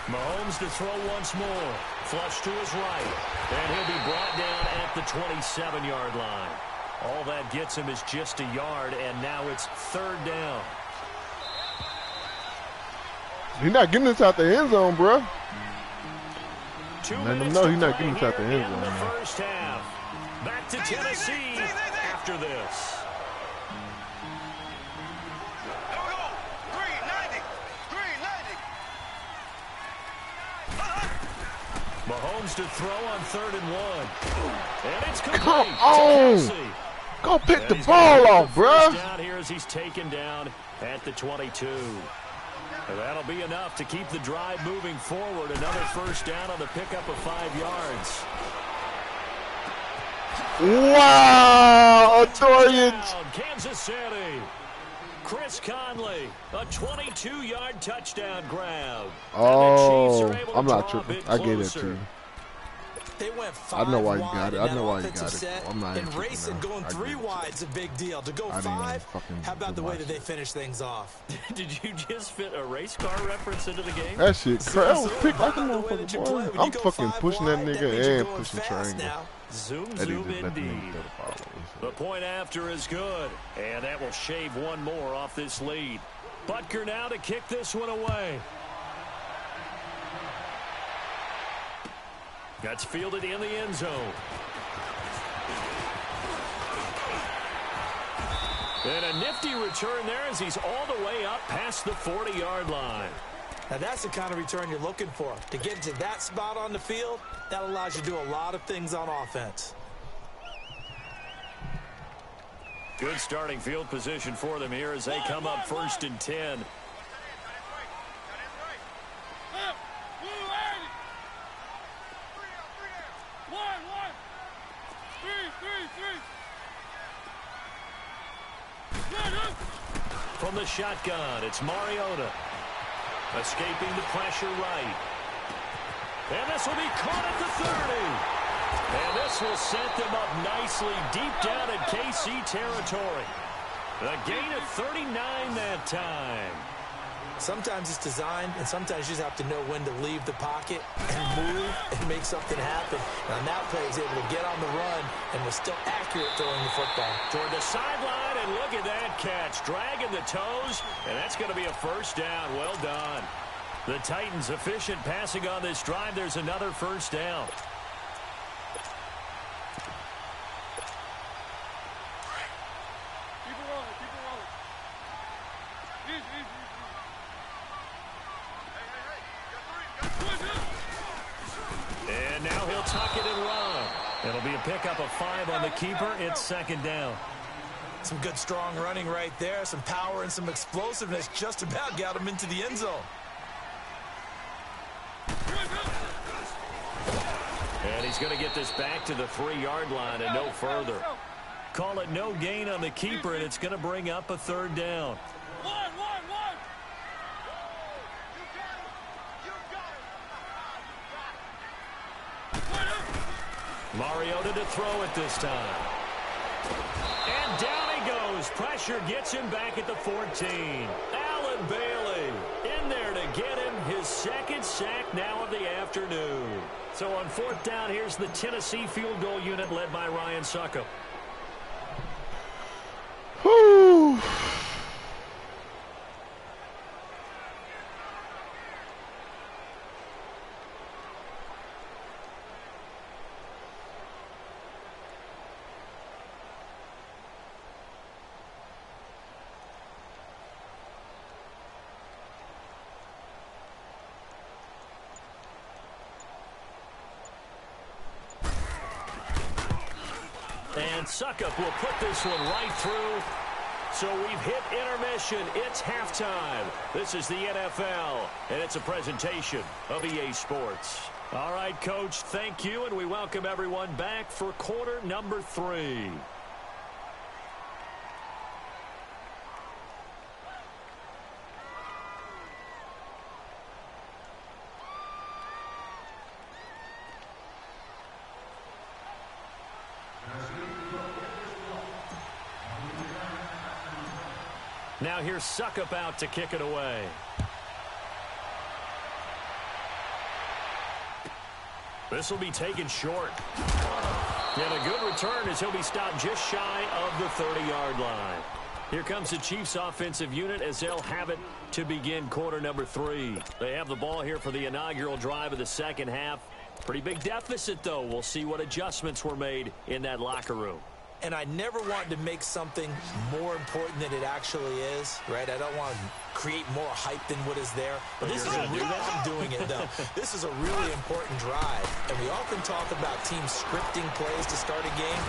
Mahomes to throw once more. Flush to his right. And he'll be brought down at the 27-yard line. All that gets him is just a yard, and now it's third down. He's not getting this out the end zone, bro. 2 Let him minutes know to he's not play getting this out the here end in zone, the man. first half. Back to Tennessee after this. Mahomes to throw on 3rd and 1. And it's complete. Come on. Go pick the ball off, bro. Down here as he's taken down at the 22. And that'll be enough to keep the drive moving forward. Another first down on the pickup of 5 yards. Wow, Dorian. Kansas City. Chris Conley, a 22-yard touchdown grab. Oh, I'm not tripping. I gave it to you. They went I know why you wide got it. in I that know why you offensive got it. set, I'm not and racing going 3 wide's a big deal. To go 5, how about the way that they finish things off? Did you just fit a race car reference into the game? That shit crazy. That was picked like a motherfucker, boy. I'm fucking pushing that nigga and pushing triangle. Zoom, zoom, indeed. The point after is good, and that will shave one more off this lead. Butker now to kick this one away. That's fielded in the end zone. And a nifty return there as he's all the way up past the 40-yard line. Now, that's the kind of return you're looking for. To get to that spot on the field, that allows you to do a lot of things on offense. Good starting field position for them here as they come up 1st and 10. From the shotgun, it's Mariota. Escaping the pressure right. And this will be caught at the 30. And this will set them up nicely deep down in KC territory. A gain of 39 that time. Sometimes it's designed, and sometimes you just have to know when to leave the pocket and move and make something happen. And on that play, he was able to get on the run and was still accurate throwing the football. Toward the sideline, and look at that catch. Dragging the toes, and that's going to be a first down. Well done. The Titans efficient passing on this drive. There's another first down. Keep it rolling, keep it rolling. Easy. And now he'll tuck it and run. It'll be a pickup of 5 on the keeper. It's 2nd down. Some good, strong running right there. Some power and some explosiveness just about got him into the end zone. And he's going to get this back to the 3-yard line and no further. Call it no gain on the keeper, and it's going to bring up a 3rd down. One. Mariota to throw it this time. And down he goes. Pressure gets him back at the 14. Allen Bailey in there to get him his 2nd sack now of the afternoon. So on 4th down, here's the Tennessee field goal unit led by Ryan Suckup. Whew. And Suckup will put this one right through. So we've hit intermission. It's halftime. This is the NFL, and it's a presentation of EA Sports. All right, Coach, thank you, and we welcome everyone back for quarter number 3. Now here's Suckup out to kick it away. This will be taken short. And a good return as he'll be stopped just shy of the 30-yard line. Here comes the Chiefs offensive unit as they'll have it to begin quarter number 3. They have the ball here for the inaugural drive of the second half. Pretty big deficit, though. We'll see what adjustments were made in that locker room. And I never want to make something more important than it actually is, right? I don't want to create more hype than what is there. But this is I'm doing it, though. This is a really important drive. And we often talk about teams scripting plays to start a game.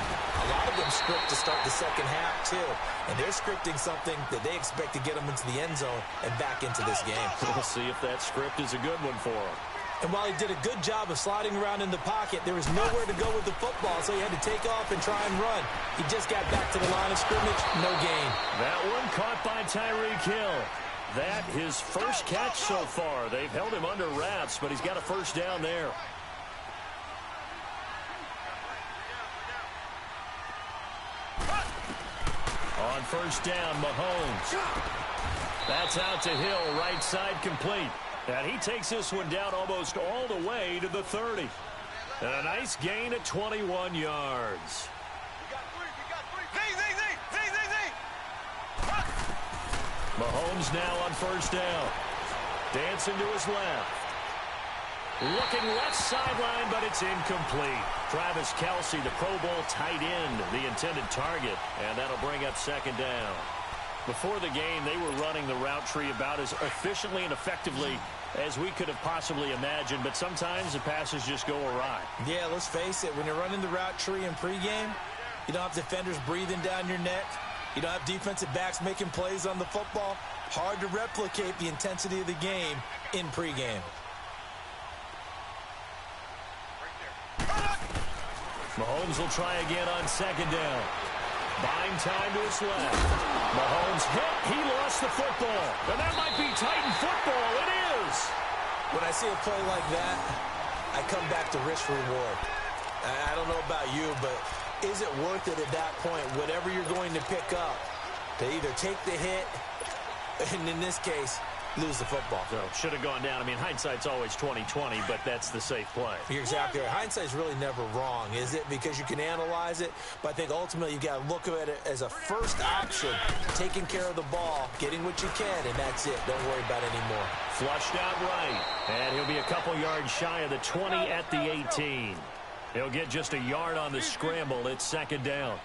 A lot of them script to start the second half, too. And they're scripting something that they expect to get them into the end zone and back into this game. We'll see if that script is a good one for them. And while he did a good job of sliding around in the pocket, there was nowhere to go with the football, so he had to take off and try and run. He just got back to the line of scrimmage, no gain. That one caught by Tyreek Hill. That his first catch so far. They've held him under wraps, but he's got a first down there. On first down, Mahomes. That's out to Hill, right side complete. And he takes this one down almost all the way to the 30. And a nice gain at 21 yards. Mahomes now on first down. Dancing to his left. Looking left sideline, but it's incomplete. Travis Kelce, the Pro Bowl tight end, the intended target. And that'll bring up second down. Before the game, they were running the route tree about as efficiently and effectively as we could have possibly imagined, but sometimes the passes just go awry. Yeah, let's face it, when you're running the route tree in pregame, you don't have defenders breathing down your neck. You don't have defensive backs making plays on the football. Hard to replicate the intensity of the game in pregame. Mahomes will try again on second down. Buying time to his left. Mahomes hit. He lost the football. And that might be Titan football. It is. When I see a play like that, I come back to risk reward. I don't know about you, but is it worth it at that point, whatever you're going to pick up, to either take the hit, and in this case, lose the football? So should have gone down. I mean, hindsight's always 20/20, but that's the safe play. You're exactly right. Hindsight's really never wrong, is it? Because you can analyze it, but I think ultimately you got to look at it as a first option, taking care of the ball, getting what you can, and that's it. Don't worry about it anymore. Flushed out right, and he'll be a couple yards shy of the 20 at the 18. He'll get just a yard on the scramble. It's second down.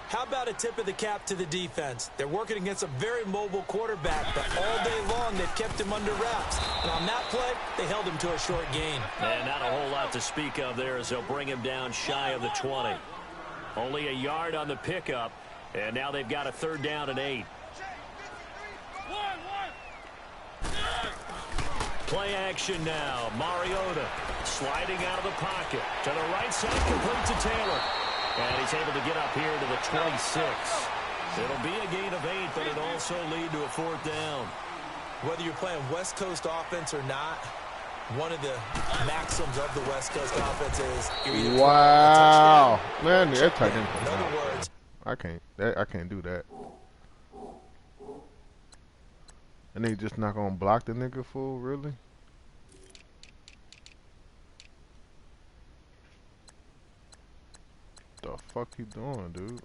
How about a tip of the cap to the defense? They're working against a very mobile quarterback, but all day long they've kept him under wraps. And on that play, they held him to a short gain. And not a whole lot to speak of there as they'll bring him down shy of the 20. Only a yard on the pickup, and now they've got a third down and 8. Play action now. Mariota sliding out of the pocket. To the right side, complete to Taylor. And he's able to get up here to the 26. It'll be a gain of 8, but it'll also lead to a fourth down. Whether you're playing West Coast offense or not, one of the maxims of the West Coast offense is you're either wow, man, that tight end. In other words, I can't do that. And they just not gonna block the nigga fool, really? The fuck you doing, dude?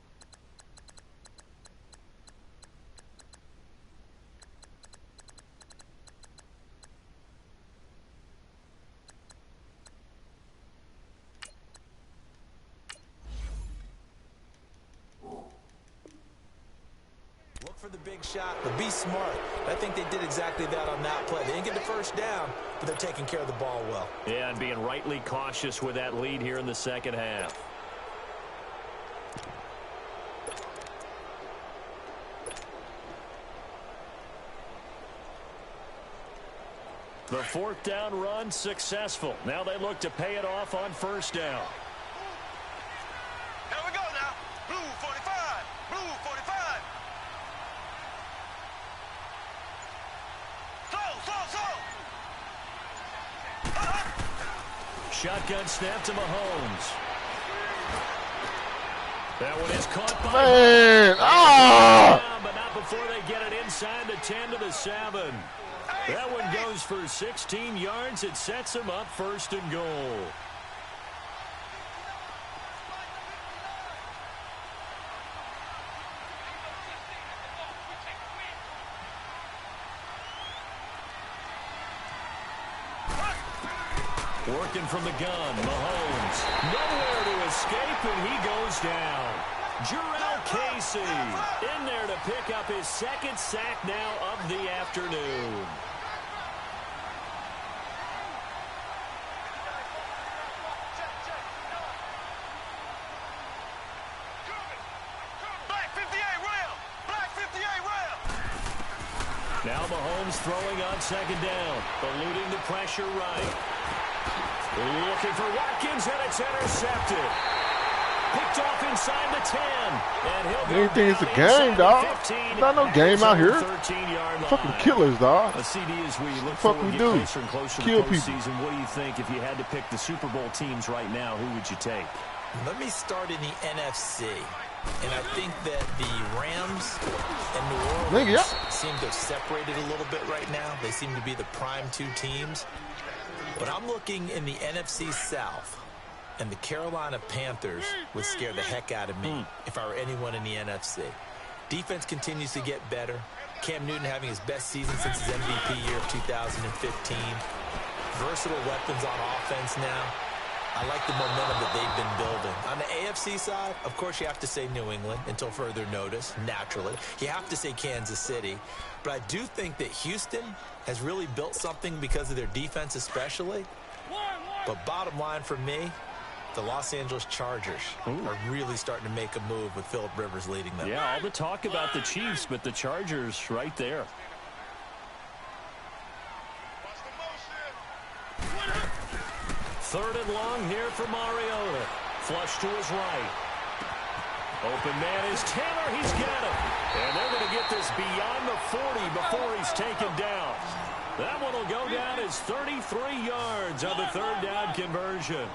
look for the big shot, but be smart. I think they did exactly that on that play. They didn't get the first down, but they're taking care of the ball well. Yeah, and being rightly cautious with that lead here in the second half. The fourth down run successful. Now they look to pay it off on first down. Here we go now. Blue 45. Blue 45. Slow. Shotgun snap to Mahomes. That one is caught by man. But not before they get it inside the 10 to the 7. That one goes for 16 yards. It sets him up first and goal. Working from the gun, Mahomes. Nowhere to escape, and he goes down. Jarrell Casey in there to pick up his second sack now of the afternoon. Now Mahomes throwing on second down, eluding the pressure right. Looking for Watkins, and it's intercepted. Picked off inside the 10. And he'll Anything is a game, dog. Not no game out here. Fucking killers, dog. A CD as we look fuck forward we to do. closer and closer Kill to people. postseason. What do you think if you had to pick the Super Bowl teams right now? Who would you take? Let me start in the NFC. And I think that the Rams and New Orleans seem to have separated a little bit right now. They seem to be the prime two teams. But I'm looking in the NFC South. And the Carolina Panthers would scare the heck out of me if I were anyone in the NFC. Defense continues to get better. Cam Newton having his best season since his MVP year of 2015. Versatile weapons on offense now. I like the momentum that they've been building. On the AFC side, of course, you have to say New England until further notice, naturally. You have to say Kansas City. But I do think that Houston has really built something because of their defense especially. But bottom line for me, the Los Angeles Chargers are really starting to make a move with Phillip Rivers leading them. Yeah, all the talk about the Chiefs, but the Chargers right there. Third and long here for Mariota. Flush to his right. Open man is Taylor. He's got him. And they're going to get this beyond the 40 before he's taken down. That one will go down as 33 yards on the third down conversion.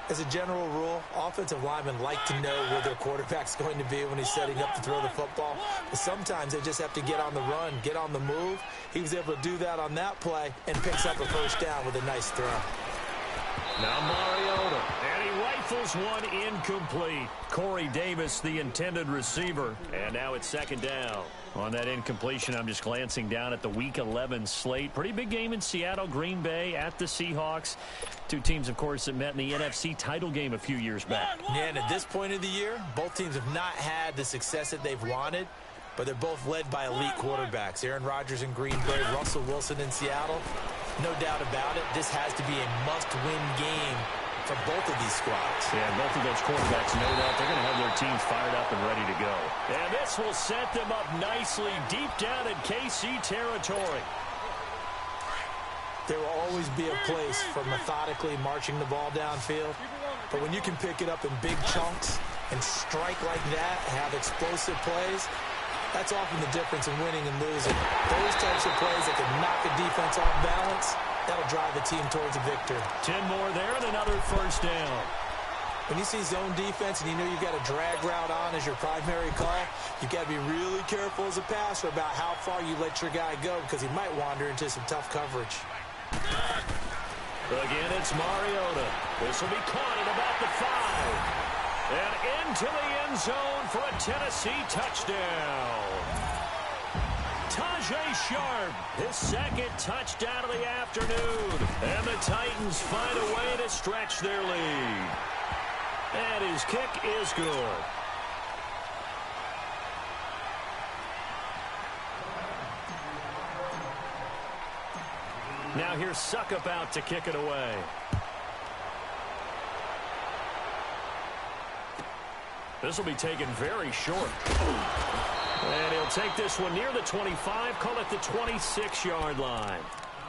As a general rule, offensive linemen like to know where their quarterback's going to be when he's setting up to throw the football. But sometimes they just have to get on the run, get on the move. He was able to do that on that play and picks up a first down with a nice throw. Now Mariota, and he rifles one incomplete. Corey Davis, the intended receiver. And now it's second down. On that incompletion, I'm just glancing down at the Week 11 slate. Pretty big game in Seattle, Green Bay at the Seahawks. Two teams, of course, that met in the NFC title game a few years back. Yeah, and at this point of the year, both teams have not had the success that they've wanted, but they're both led by elite quarterbacks. Aaron Rodgers in Green Bay, Russell Wilson in Seattle. No doubt about it, this has to be a must-win game for both of these squads. Yeah, both of those quarterbacks know that. They're going to have their teams fired up and ready to go. And this will set them up nicely deep down in KC territory. There will always be a place for methodically marching the ball downfield. But when you can pick it up in big chunks and strike like that, have explosive plays, that's often the difference in winning and losing. Those types of plays that can knock a defense off balance, that'll drive the team towards a victory. 10 more there and another first down. When you see zone defense and you know you've got a drag route on as your primary call, you've got to be really careful as a passer about how far you let your guy go because he might wander into some tough coverage. Again, it's Mariota. This will be caught at about the 5. And into the end zone for a Tennessee touchdown. Tajay Sharp, his second touchdown of the afternoon. And the Titans find a way to stretch their lead. And his kick is good. Now here's Suckup out to kick it away. This will be taken very short. And he'll take this one near the 25, call it the 26-yard line.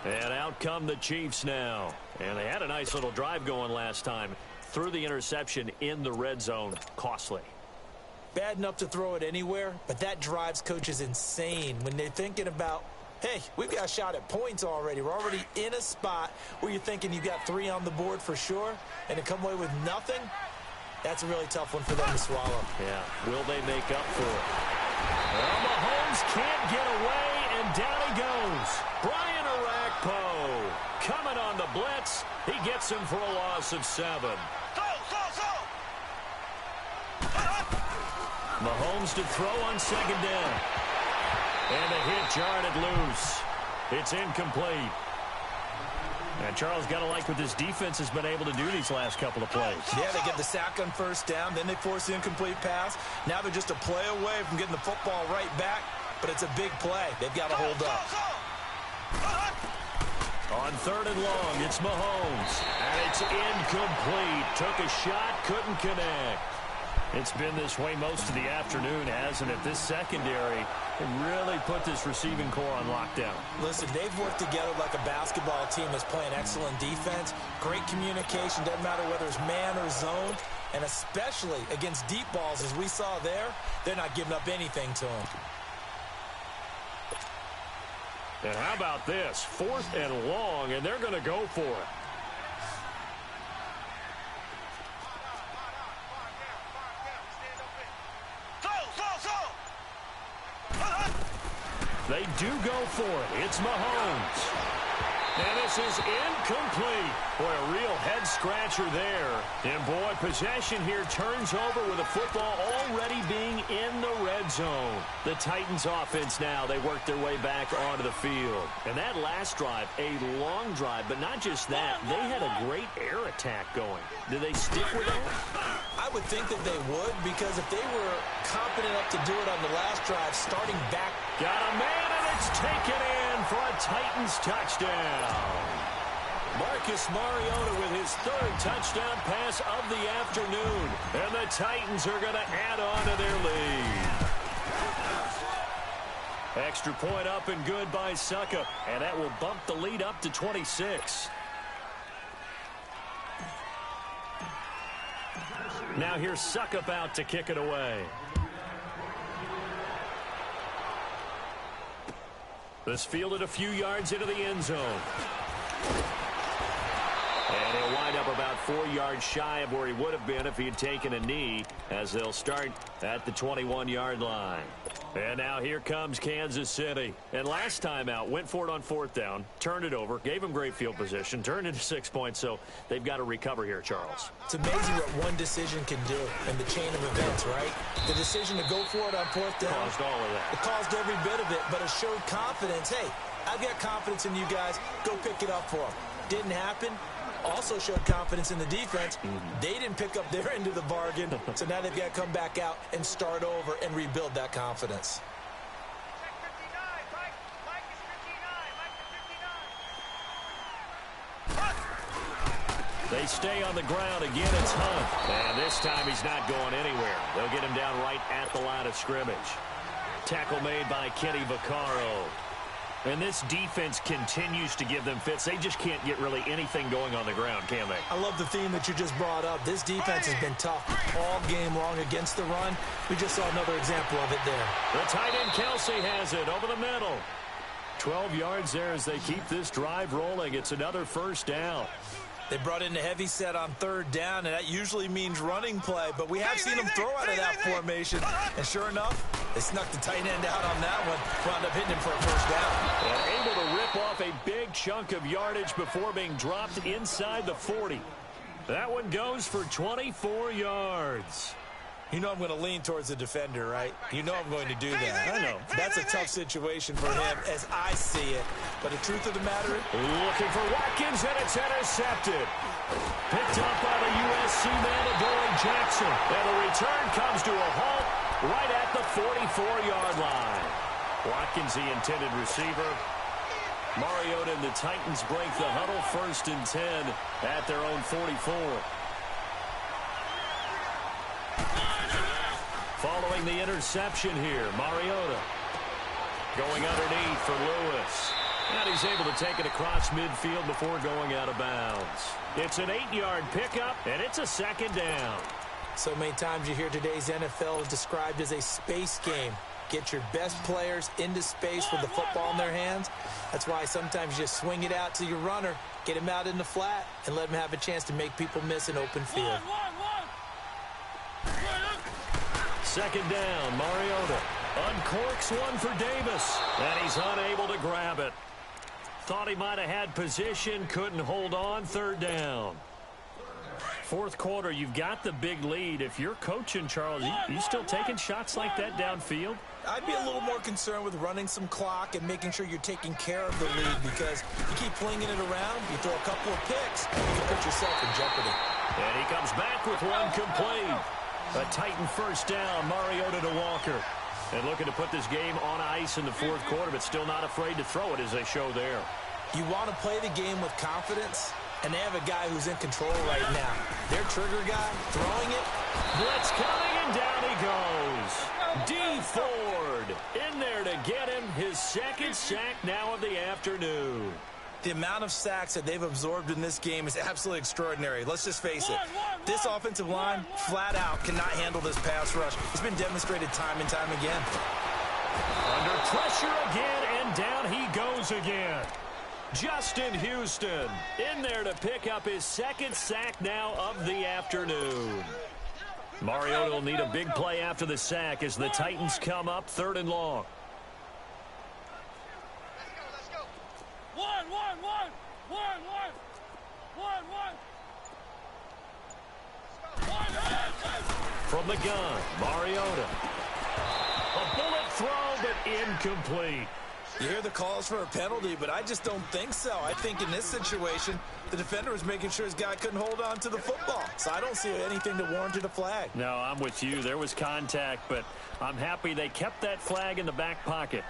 And out come the Chiefs now. And they had a nice little drive going last time. Threw the interception in the red zone. Costly. Bad enough to throw it anywhere, but that drives coaches insane when they're thinking about, hey, we've got a shot at points already. We're already in a spot where you're thinking you got 3 on the board for sure, and to come away with nothing, that's a really tough one for them to swallow. Yeah, will they make up for it? Well, Mahomes can't get away, and down he goes. Brian Orakpo coming on the blitz. He gets him for a loss of 7. Mahomes to throw on second down. And the hit jarred it loose. It's incomplete. And Charles, got to like what this defense has been able to do these last couple of plays. Yeah, they get the sack on first down, then they force the incomplete pass. Now they're just a play away from getting the football right back, but it's a big play. They've got to hold up. On third and long, it's Mahomes. And it's incomplete. Took a shot, couldn't connect. It's been this way most of the afternoon, hasn't it? This secondary really put this receiving core on lockdown. Listen, they've worked together like a basketball team that's playing excellent defense. Great communication, doesn't matter whether it's man or zone. And especially against deep balls, as we saw there, they're not giving up anything to them. And how about this? 4th and long, and they're going to go for it. They do go for it. It's Mahomes. And this is incomplete. Boy, a real head-scratcher there. And, boy, possession here turns over with the football already being in the red zone. The Titans offense now, they work their way back onto the field. And that last drive, a long drive, but not just that. They had a great air attack going. Did they stick with that? I would think that they would, because if they were confident enough to do it on the last drive, starting back. Got a man, and it's taken in for a Titans touchdown. Marcus Mariota with his 3rd touchdown pass of the afternoon. And the Titans are going to add on to their lead. Extra point up and good by Suckup. And that will bump the lead up to 26. Now here's Suckup out to kick it away. This fielded a few yards into the end zone. And he'll wind up about 4 yards shy of where he would have been if he had taken a knee, as they'll start at the 21-yard line. And now here comes Kansas City. And last time out, went for it on 4th down, turned it over, gave him great field position, turned into 6 points, so they've got to recover here, Charles. It's amazing what one decision can do in the chain of events, right? The decision to go for it on 4th down. Caused all of that. It caused every bit of it, but it showed confidence. Hey, I've got confidence in you guys. Go pick it up for them. Didn't happen. Also showed confidence in the defense. They didn't pick up their end of the bargain, so now they've got to come back out and start over and rebuild that confidence. They stay on the ground. Again, it's Hunt. And this time he's not going anywhere. They'll get him down right at the line of scrimmage. Tackle made by Kenny Vaccaro. And this defense continues to give them fits. They just can't get really anything going on the ground, can they? I love the theme that you just brought up. This defense has been tough all game long against the run. We just saw another example of it there. The tight end Kelsey has it over the middle. 12 yards there as they keep this drive rolling. It's another 1st down. They brought in the heavy set on 3rd down, and that usually means running play, but we have seen them throw out of that formation. And sure enough, they snuck the tight end out on that one, wound up hitting him for a 1st down. And able to rip off a big chunk of yardage before being dropped inside the 40. That one goes for 24 yards. You know I'm going to lean towards the defender, right? You know I'm going to do that. I know. That's a tough situation for him as I see it. But the truth of the matter is, looking for Watkins, and it's intercepted. Picked up by the USC man, Adoree Jackson. And the return comes to a halt right at the 44-yard line. Watkins, the intended receiver. Mariota and the Titans break the huddle, 1st and 10 at their own 44. Following the interception here, Mariota going underneath for Lewis. And he's able to take it across midfield before going out of bounds. It's an 8-yard pickup, and it's a 2nd down. So many times you hear today's NFL described as a space game. Get your best players into space with the football in their hands. That's why sometimes you just swing it out to your runner, get him out in the flat, and let him have a chance to make people miss an open field. 2nd down, Mariota uncorks one for Davis, and he's unable to grab it. Thought he might have had position, couldn't hold on, 3rd down. 4th quarter, you've got the big lead. If you're coaching, Charles, you still taking shots like that downfield? I'd be a little more concerned with running some clock and making sure you're taking care of the lead, because you keep flinging it around, you throw a couple of picks, you can put yourself in jeopardy. And he comes back with one complete. A Titan 1st down, Mariota to Walker. And looking to put this game on ice in the 4th quarter, but still not afraid to throw it as they show there. You want to play the game with confidence, and they have a guy who's in control right now. Their trigger guy throwing it. Blitz coming, And down he goes. D. Ford in there to get him his second sack now of the afternoon. The amount of sacks that they've absorbed in this game is absolutely extraordinary. Let's just face it. This offensive line, flat out, cannot handle this pass rush. It's been demonstrated time and time again. Under pressure again, and down he goes again. Justin Houston in there to pick up his second sack now of the afternoon. Mariota will need a big play after the sack as the Titans come up 3rd and long. From the gun, Mariota. A bullet throw, but incomplete. You hear the calls for a penalty, but I just don't think so. I think in this situation, the defender was making sure his guy couldn't hold on to the football. So I don't see anything that warranted a flag. No, I'm with you. There was contact, but I'm happy they kept that flag in the back pocket.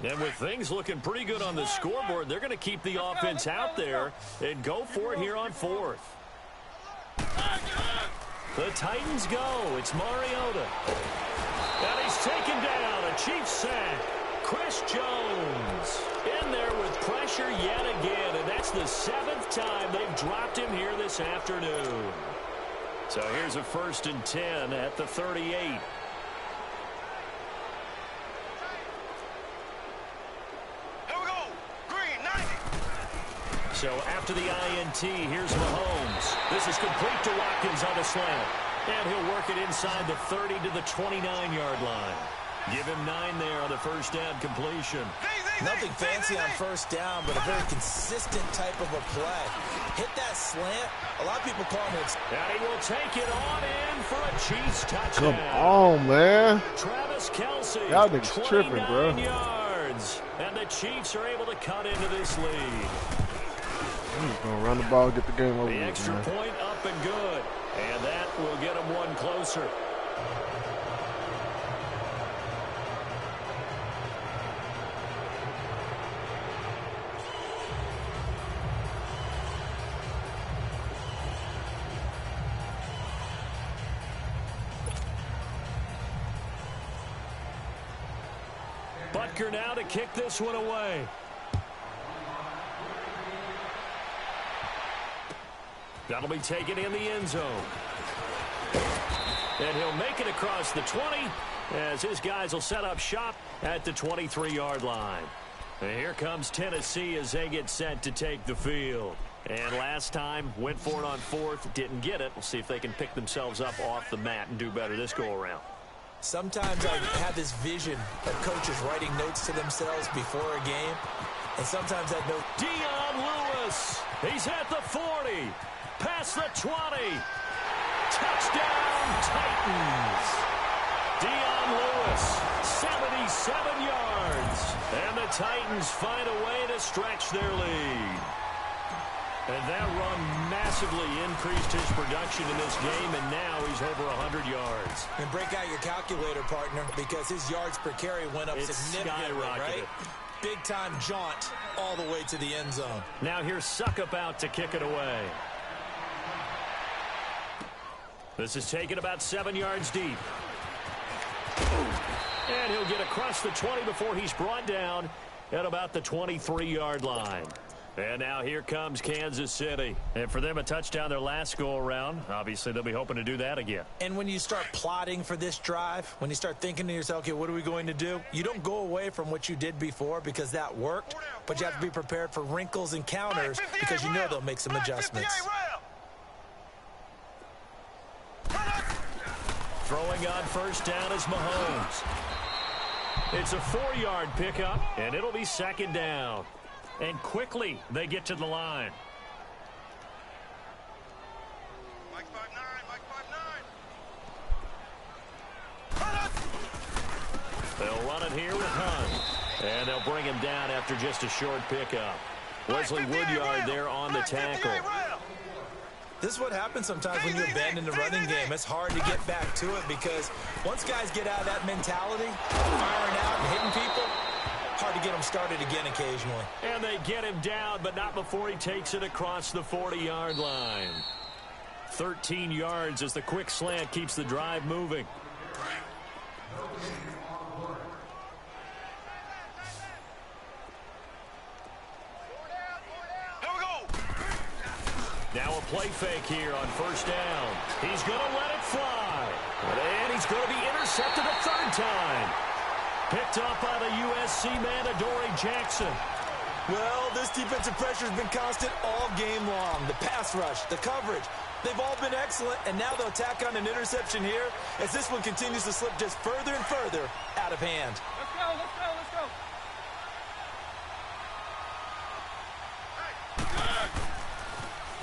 And with things looking pretty good on the scoreboard, they're going to keep the offense out there and go for it here on 4th. The Titans go. It's Mariota. And he's taken down. A Chiefs sack. Chris Jones in there with pressure yet again. And that's the 7th time they've dropped him here this afternoon. So here's a 1st and 10 at the 38. So after the INT, here's Mahomes. This is complete to Watkins on a slant. And he'll work it inside the 30 to the 29-yard line. Give him 9 there on the first down completion. Nothing fancy on first down, but a very consistent type of a play. Hit that slant. A lot of people call it. And he will take it on in for a Chiefs touchdown. Come on, man. Travis Kelce. Y'all niggas tripping, bro. 29 yards. And the Chiefs are able to cut into this lead. He's going to run the ball, get the game over. The extra point up and good. And that will get him one closer. Butker now to kick this one away. That'll be taken in the end zone. And he'll make it across the 20 as his guys will set up shop at the 23-yard line. And here comes Tennessee as they get set to take the field. And last time, went for it on 4th, didn't get it. We'll see if they can pick themselves up off the mat and do better this go-around. Sometimes I have this vision of coaches writing notes to themselves before a game. And sometimes that note... Dion Lewis, he's at the 40. Past the 20. Touchdown, Titans. Dion Lewis, 77 yards. And the Titans find a way to stretch their lead. And that run massively increased his production in this game, and now he's over 100 yards. And break out your calculator, partner, because his yards per carry went up significantly, right? Big-time jaunt all the way to the end zone. Now here's Suckup out to kick it away. This is taken about 7 yards deep. And he'll get across the 20 before he's brought down at about the 23-yard line. And now here comes Kansas City. And for them, a touchdown their last go-around. Obviously, they'll be hoping to do that again. And when you start plotting for this drive, when you start thinking to yourself, okay, what are we going to do? You don't go away from what you did before because that worked, but you have to be prepared for wrinkles and counters because you know they'll make some adjustments. Throwing on first down is Mahomes. It's a 4-yard pickup, and it'll be second down. And quickly, they get to the line. Mike 5'9", They'll run it here with Hunt. And they'll bring him down after just a short pickup. Wesley Woodyard there on the tackle. This is what happens sometimes when you abandon the running game. It's hard to get back to it because once guys get out of that mentality, firing out and hitting people, hard to get them started again occasionally. And they get him down, but not before he takes it across the 40-yard line. 13 yards as the quick slant keeps the drive moving. Now a play fake here on first down. He's going to let it fly. And he's going to be intercepted a third time. Picked up by the USC man, Adoree Jackson. Well, this defensive pressure has been constant all game long. The pass rush, the coverage, they've all been excellent, and now they'll tack on an interception here as this one continues to slip just further and further out of hand. Let's go, let's go, let's go.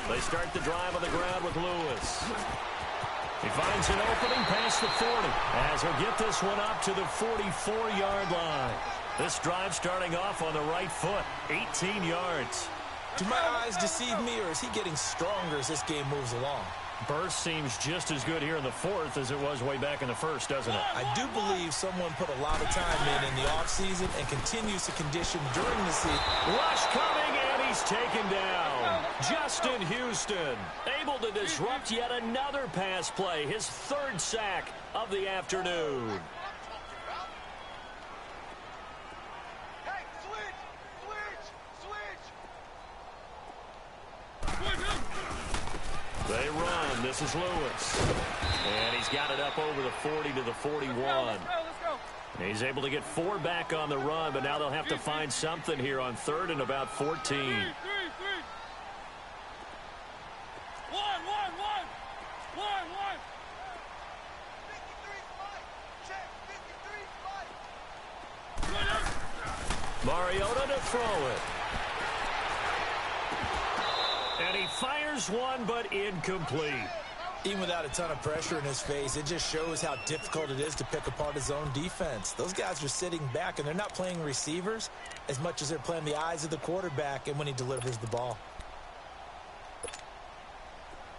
They start the drive on the ground with Lewis. He finds an opening past the 40 as he'll get this one up to the 44-yard line. This drive starting off on the right foot, 18 yards. Do my eyes deceive me, or is he getting stronger as this game moves along? Burst seems just as good here in the fourth as it was way back in the first, doesn't it? I do believe someone put a lot of time in the offseason and continues to condition during the season. Rush coming, and he's taken down. Justin Houston able to disrupt yet another pass play, his third sack of the afternoon. They run. This is Lewis. And he's got it up over the 40 to the 41. Let's go. He's able to get 4 back on the run, but now they'll have to find something here on third and about 14. Three. One. Mariota to throw it. And he fires one, but incomplete. Even without a ton of pressure in his face, it just shows how difficult it is to pick apart his own defense. Those guys are sitting back, and they're not playing receivers as much as they're playing the eyes of the quarterback and when he delivers the ball.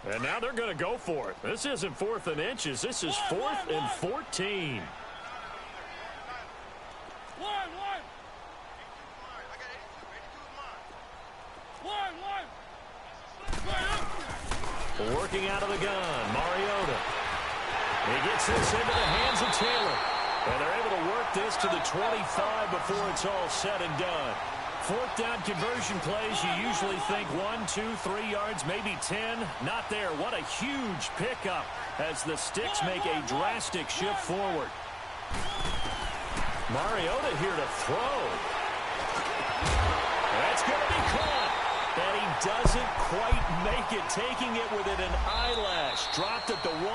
And now they're going to go for it. This isn't 4th and inches. This is 4th and 14. Working out of the gun, Mariota. He gets this into the hands of Taylor. And they're able to work this to the 25 before it's all said and done. 4th down conversion plays, you usually think 1, 2, 3 yards, maybe 10. Not there. What a huge pickup as the Sticks make a drastic shift forward. Mariota here to throw. That's going to be caught. And he doesn't quite make it, taking it within an eyelash. Dropped at the 1.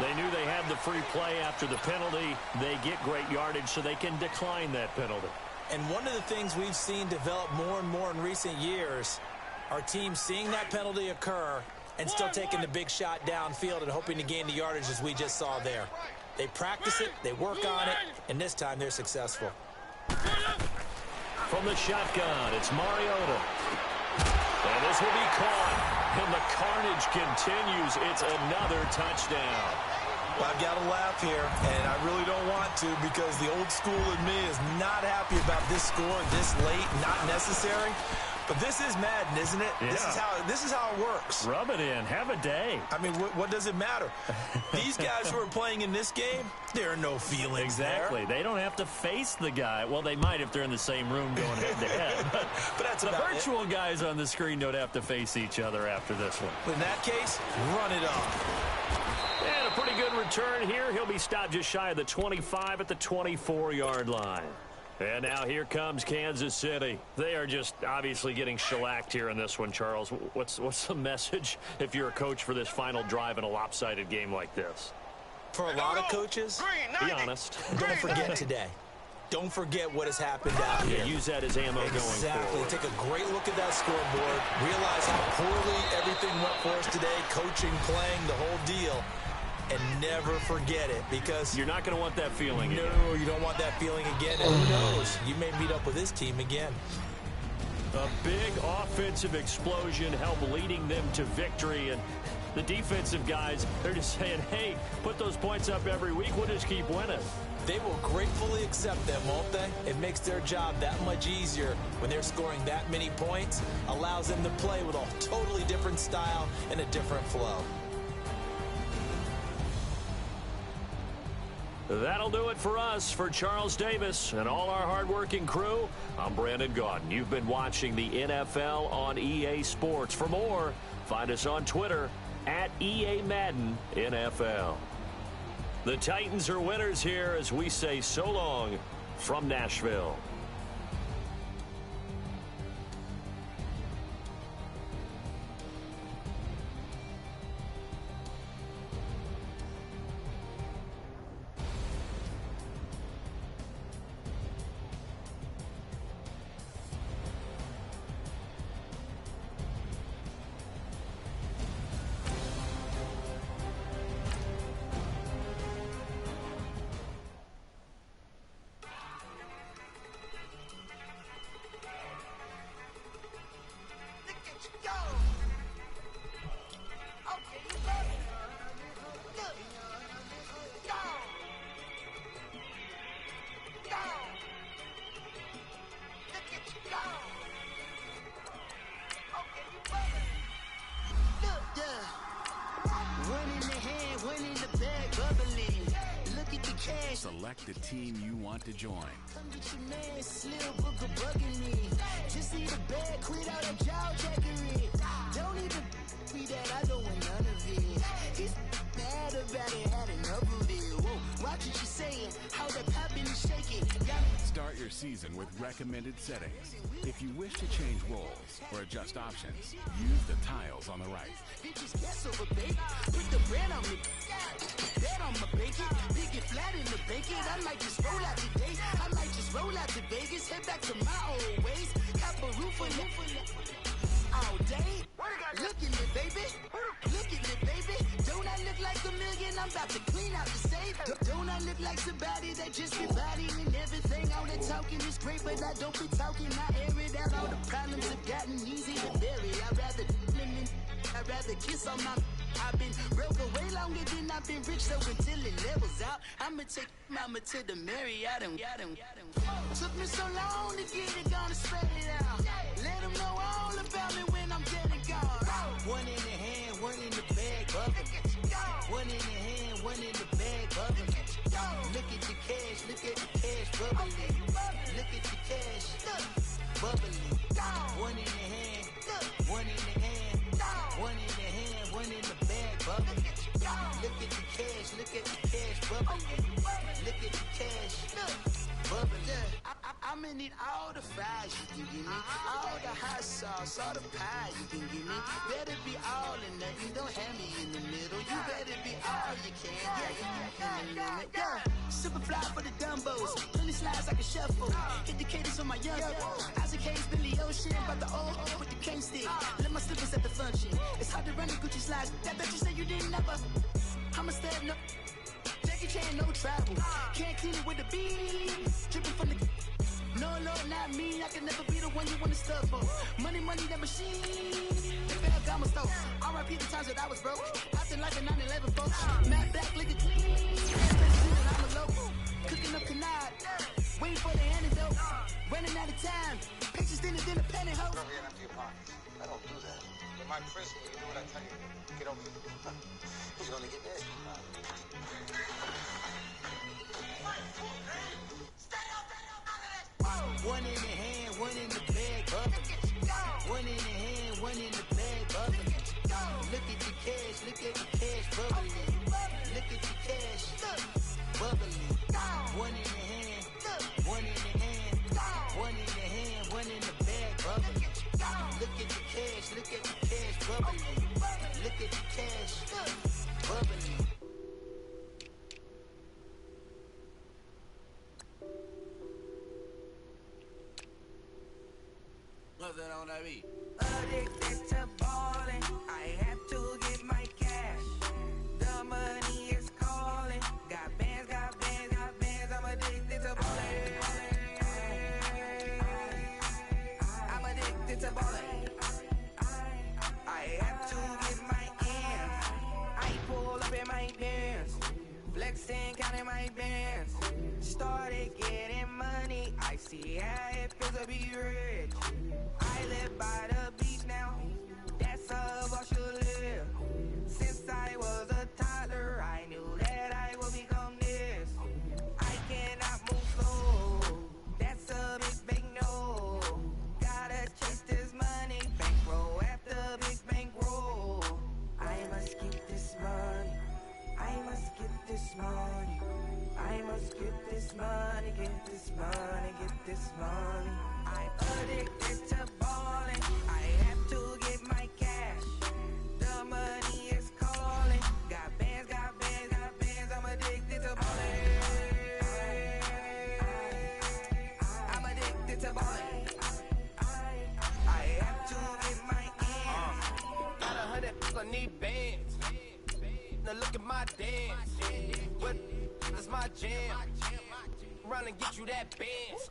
They knew they had the free play after the penalty. They get great yardage, so they can decline that penalty. And one of the things we've seen develop more and more in recent years, our team seeing that penalty occur and still taking the big shot downfield and hoping to gain the yardage as we just saw there. They practice it, they work on it, and this time they're successful. From the shotgun, it's Mariota. And this will be caught. And the carnage continues. It's another touchdown. Well, I've got to laugh here, and I really don't want to because the old school in me is not happy about this score this late, not necessary. But this is Madden, isn't it? Yeah. This is how it works. Rub it in. Have a day. I mean, what does it matter? These guys who are playing in this game, there are no feelings exactly. there. They don't have to face the guy. Well, they might if they're in the same room going head-to-head. But that's the about virtual guys on the screen don't have to face each other after this one. In that case, run it off. And a pretty good return here. He'll be stopped just shy of the 25 at the 24-yard line. And now here comes Kansas City. They are just obviously getting shellacked here in this one, Charles. What's the message if you're a coach for this final drive in a lopsided game like this? For a lot of coaches, be honest. Don't forget today. Don't forget what has happened out here. Use that as ammo going forward. Exactly. Take a great look at that scoreboard. Realize how poorly everything went for us today. Coaching, playing, the whole deal. And never forget it, because you're not going to want that feeling again. No, you don't want that feeling again. And who knows? You may meet up with this team again. A big offensive explosion helped leading them to victory, and the defensive guys, they're just saying, hey, put those points up every week, we'll just keep winning. They will gratefully accept them, won't they? It makes their job that much easier when they're scoring that many points, allows them to play with a totally different style and a different flow. That'll do it for us. For Charles Davis and all our hardworking crew, I'm Brandon Gaudin. You've been watching the NFL on EA Sports. For more, find us on Twitter at EA Madden NFL. The Titans are winners here as we say so long from Nashville. Select the team you want to join. Come get your man, Slim Booker bugging me. Just see the bag, quit out that jaw jackery. Don't even be that, I don't want none of it. He's mad about it, had enough of it. Whoa, watch what you saying, how that poppin' and shaking. Start your season with recommended settings. If you wish to change roles or adjust options, use the tiles on the right. Bitches guess over, baby. Put the brand on me. Bet on my bacon. Big it flat in the bacon. I might just roll out today. I might just roll out to Vegas. Head back to my old ways. Cop a roof for all day. Look at me, baby. Look at me, baby. Don't I look like $1 million? I'm about to clean out the safe. Don't I look like somebody that just be bodying everything? All the talking is great, but I don't be talking. I air it out. All the problems have gotten easy to bury. I'd rather kiss on my... I've been broke way longer than I've been rich, so until it levels out, I'ma take mama to the Marriott and took me so long to get it, gonna spread it out. Let them know all about me when I'm dead and gone. One in the hand, one in the bag, bubbling. One in the hand, one in the bag, bubbling. Look at the cash, look at the cash, bubbling. Look at the cash, bubbling. One in the hand, one in the hand, one in the hand, one in the bag, bubbling. Look at the cash, look at the cash, bubbling. Look at the cash, bubbling. I'm gonna need all the fries you can give me, all the hot sauce, all the pie you can give me. Better be all or nothing, don't have me in the middle. You better be all you can, yeah. Super fly for the Dumbos, plenty slides like a shuffle. Hit the cadence on my young Isaac Hayes, Billy Ocean, about the old with the cane stick. Let my slippers at the function. It's hard to run the Gucci slides. That bet you say you didn't never. I'm a step no. Jackie Chan, no travel. Can't clean it with the beat. Dripping from the. No, Lord, not me. I can never be the one you want to stuff for. Money, that machine. The fair gamma stove. R.I.P. the times that I was broke. Acting like a 9/11 folks. Matt back, lick it clean. I'm a local. Cooking up canard. Waiting for the antidote. Running out of time. Pictures thinner than a penny hoe. I don't do that. But my Chris, you do what I tell you. Get over it. He's gonna get this. One in the hand, one in the bag, bubbling. One in the hand, one in the bag, bubbling. Look at the cash, look at the cash, bubbling. Look at the cash, bubbling. One in the hand, one in the hand, one in the hand, one in the bag, bubbling. Look at the cash, look at the cash, bubbling. Look at the cash, bubbling. What's that on that beat? Addicted to ballin', I have to get my cash. The money is calling. Got bands, got bands, got bands. I'm addicted to ballin'. I'm addicted in my bands. Started getting money, I see how it feels to be rich. I live by the beach now, that's how I should live. Since I was a toddler, I knew that I would become this. I cannot move slow, that's a big no. Gotta chase this money, bankroll after big bankroll. I must get this money, I must get this money, I must get this money, get this money, get this money. I'm addicted to balling, I have to get my cash. The money is calling, got bands, got bands, got bands, I'm addicted to balling. I'm addicted to balling. I have to get my ends. Got 100, I need bands. Now look at my dance. What is my jam? Run and get you that bands.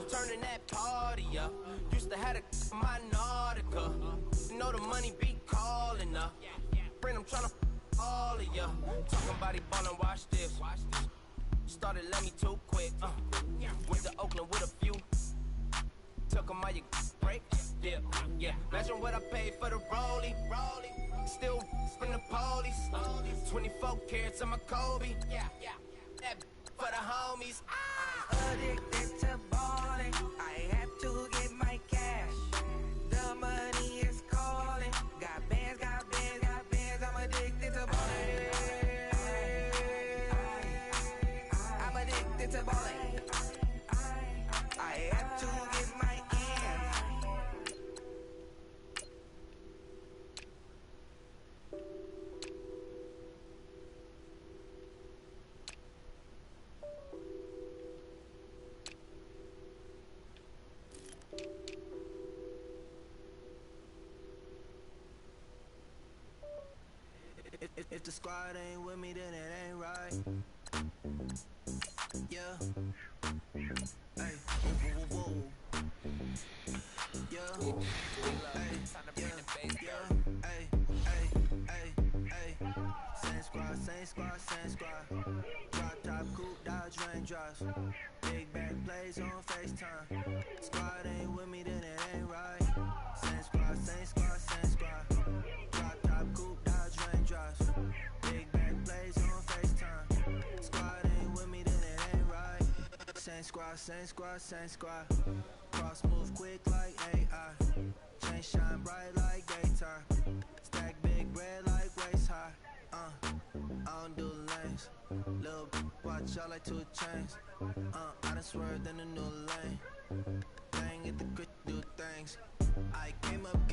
Turning that party up. Used to have a my Nautica. You know the money be calling up. Friend, I'm tryna all of ya. Talking about he ballin', watch this. Started let me too quick. Went to Oakland with a few. Took 'em all you break. Yeah. Imagine what I paid for the rollie. Still from the police. 24 carats on my Kobe. That for the homies. I'm addicted to balling. I have to get my cash. The money is calling. Got bands, got bands, got bands. I'm addicted to balling. I'm addicted to balling. I have to get my ends. If the squad ain't with me, then it ain't right. Yeah. Hey. Whoa. Yeah. Hey. Yeah. Hey. Same squad. Drop top, coupe, Dodge raindrops. Big back plays on FaceTime. Squad ain't with me, then it ain't right. Same squad. Drop top, coupe, Dodge raindrops. Big back plays on FaceTime. Squad ain't with me, then it ain't right. Same squad. Cross move quick like AI. Chain shine bright like daytime. Stack big bread like waist high. I don't do lanes. Lil' watch out like 2 chains. I done swerved in a new lane. Bang at the grit, do things. I came up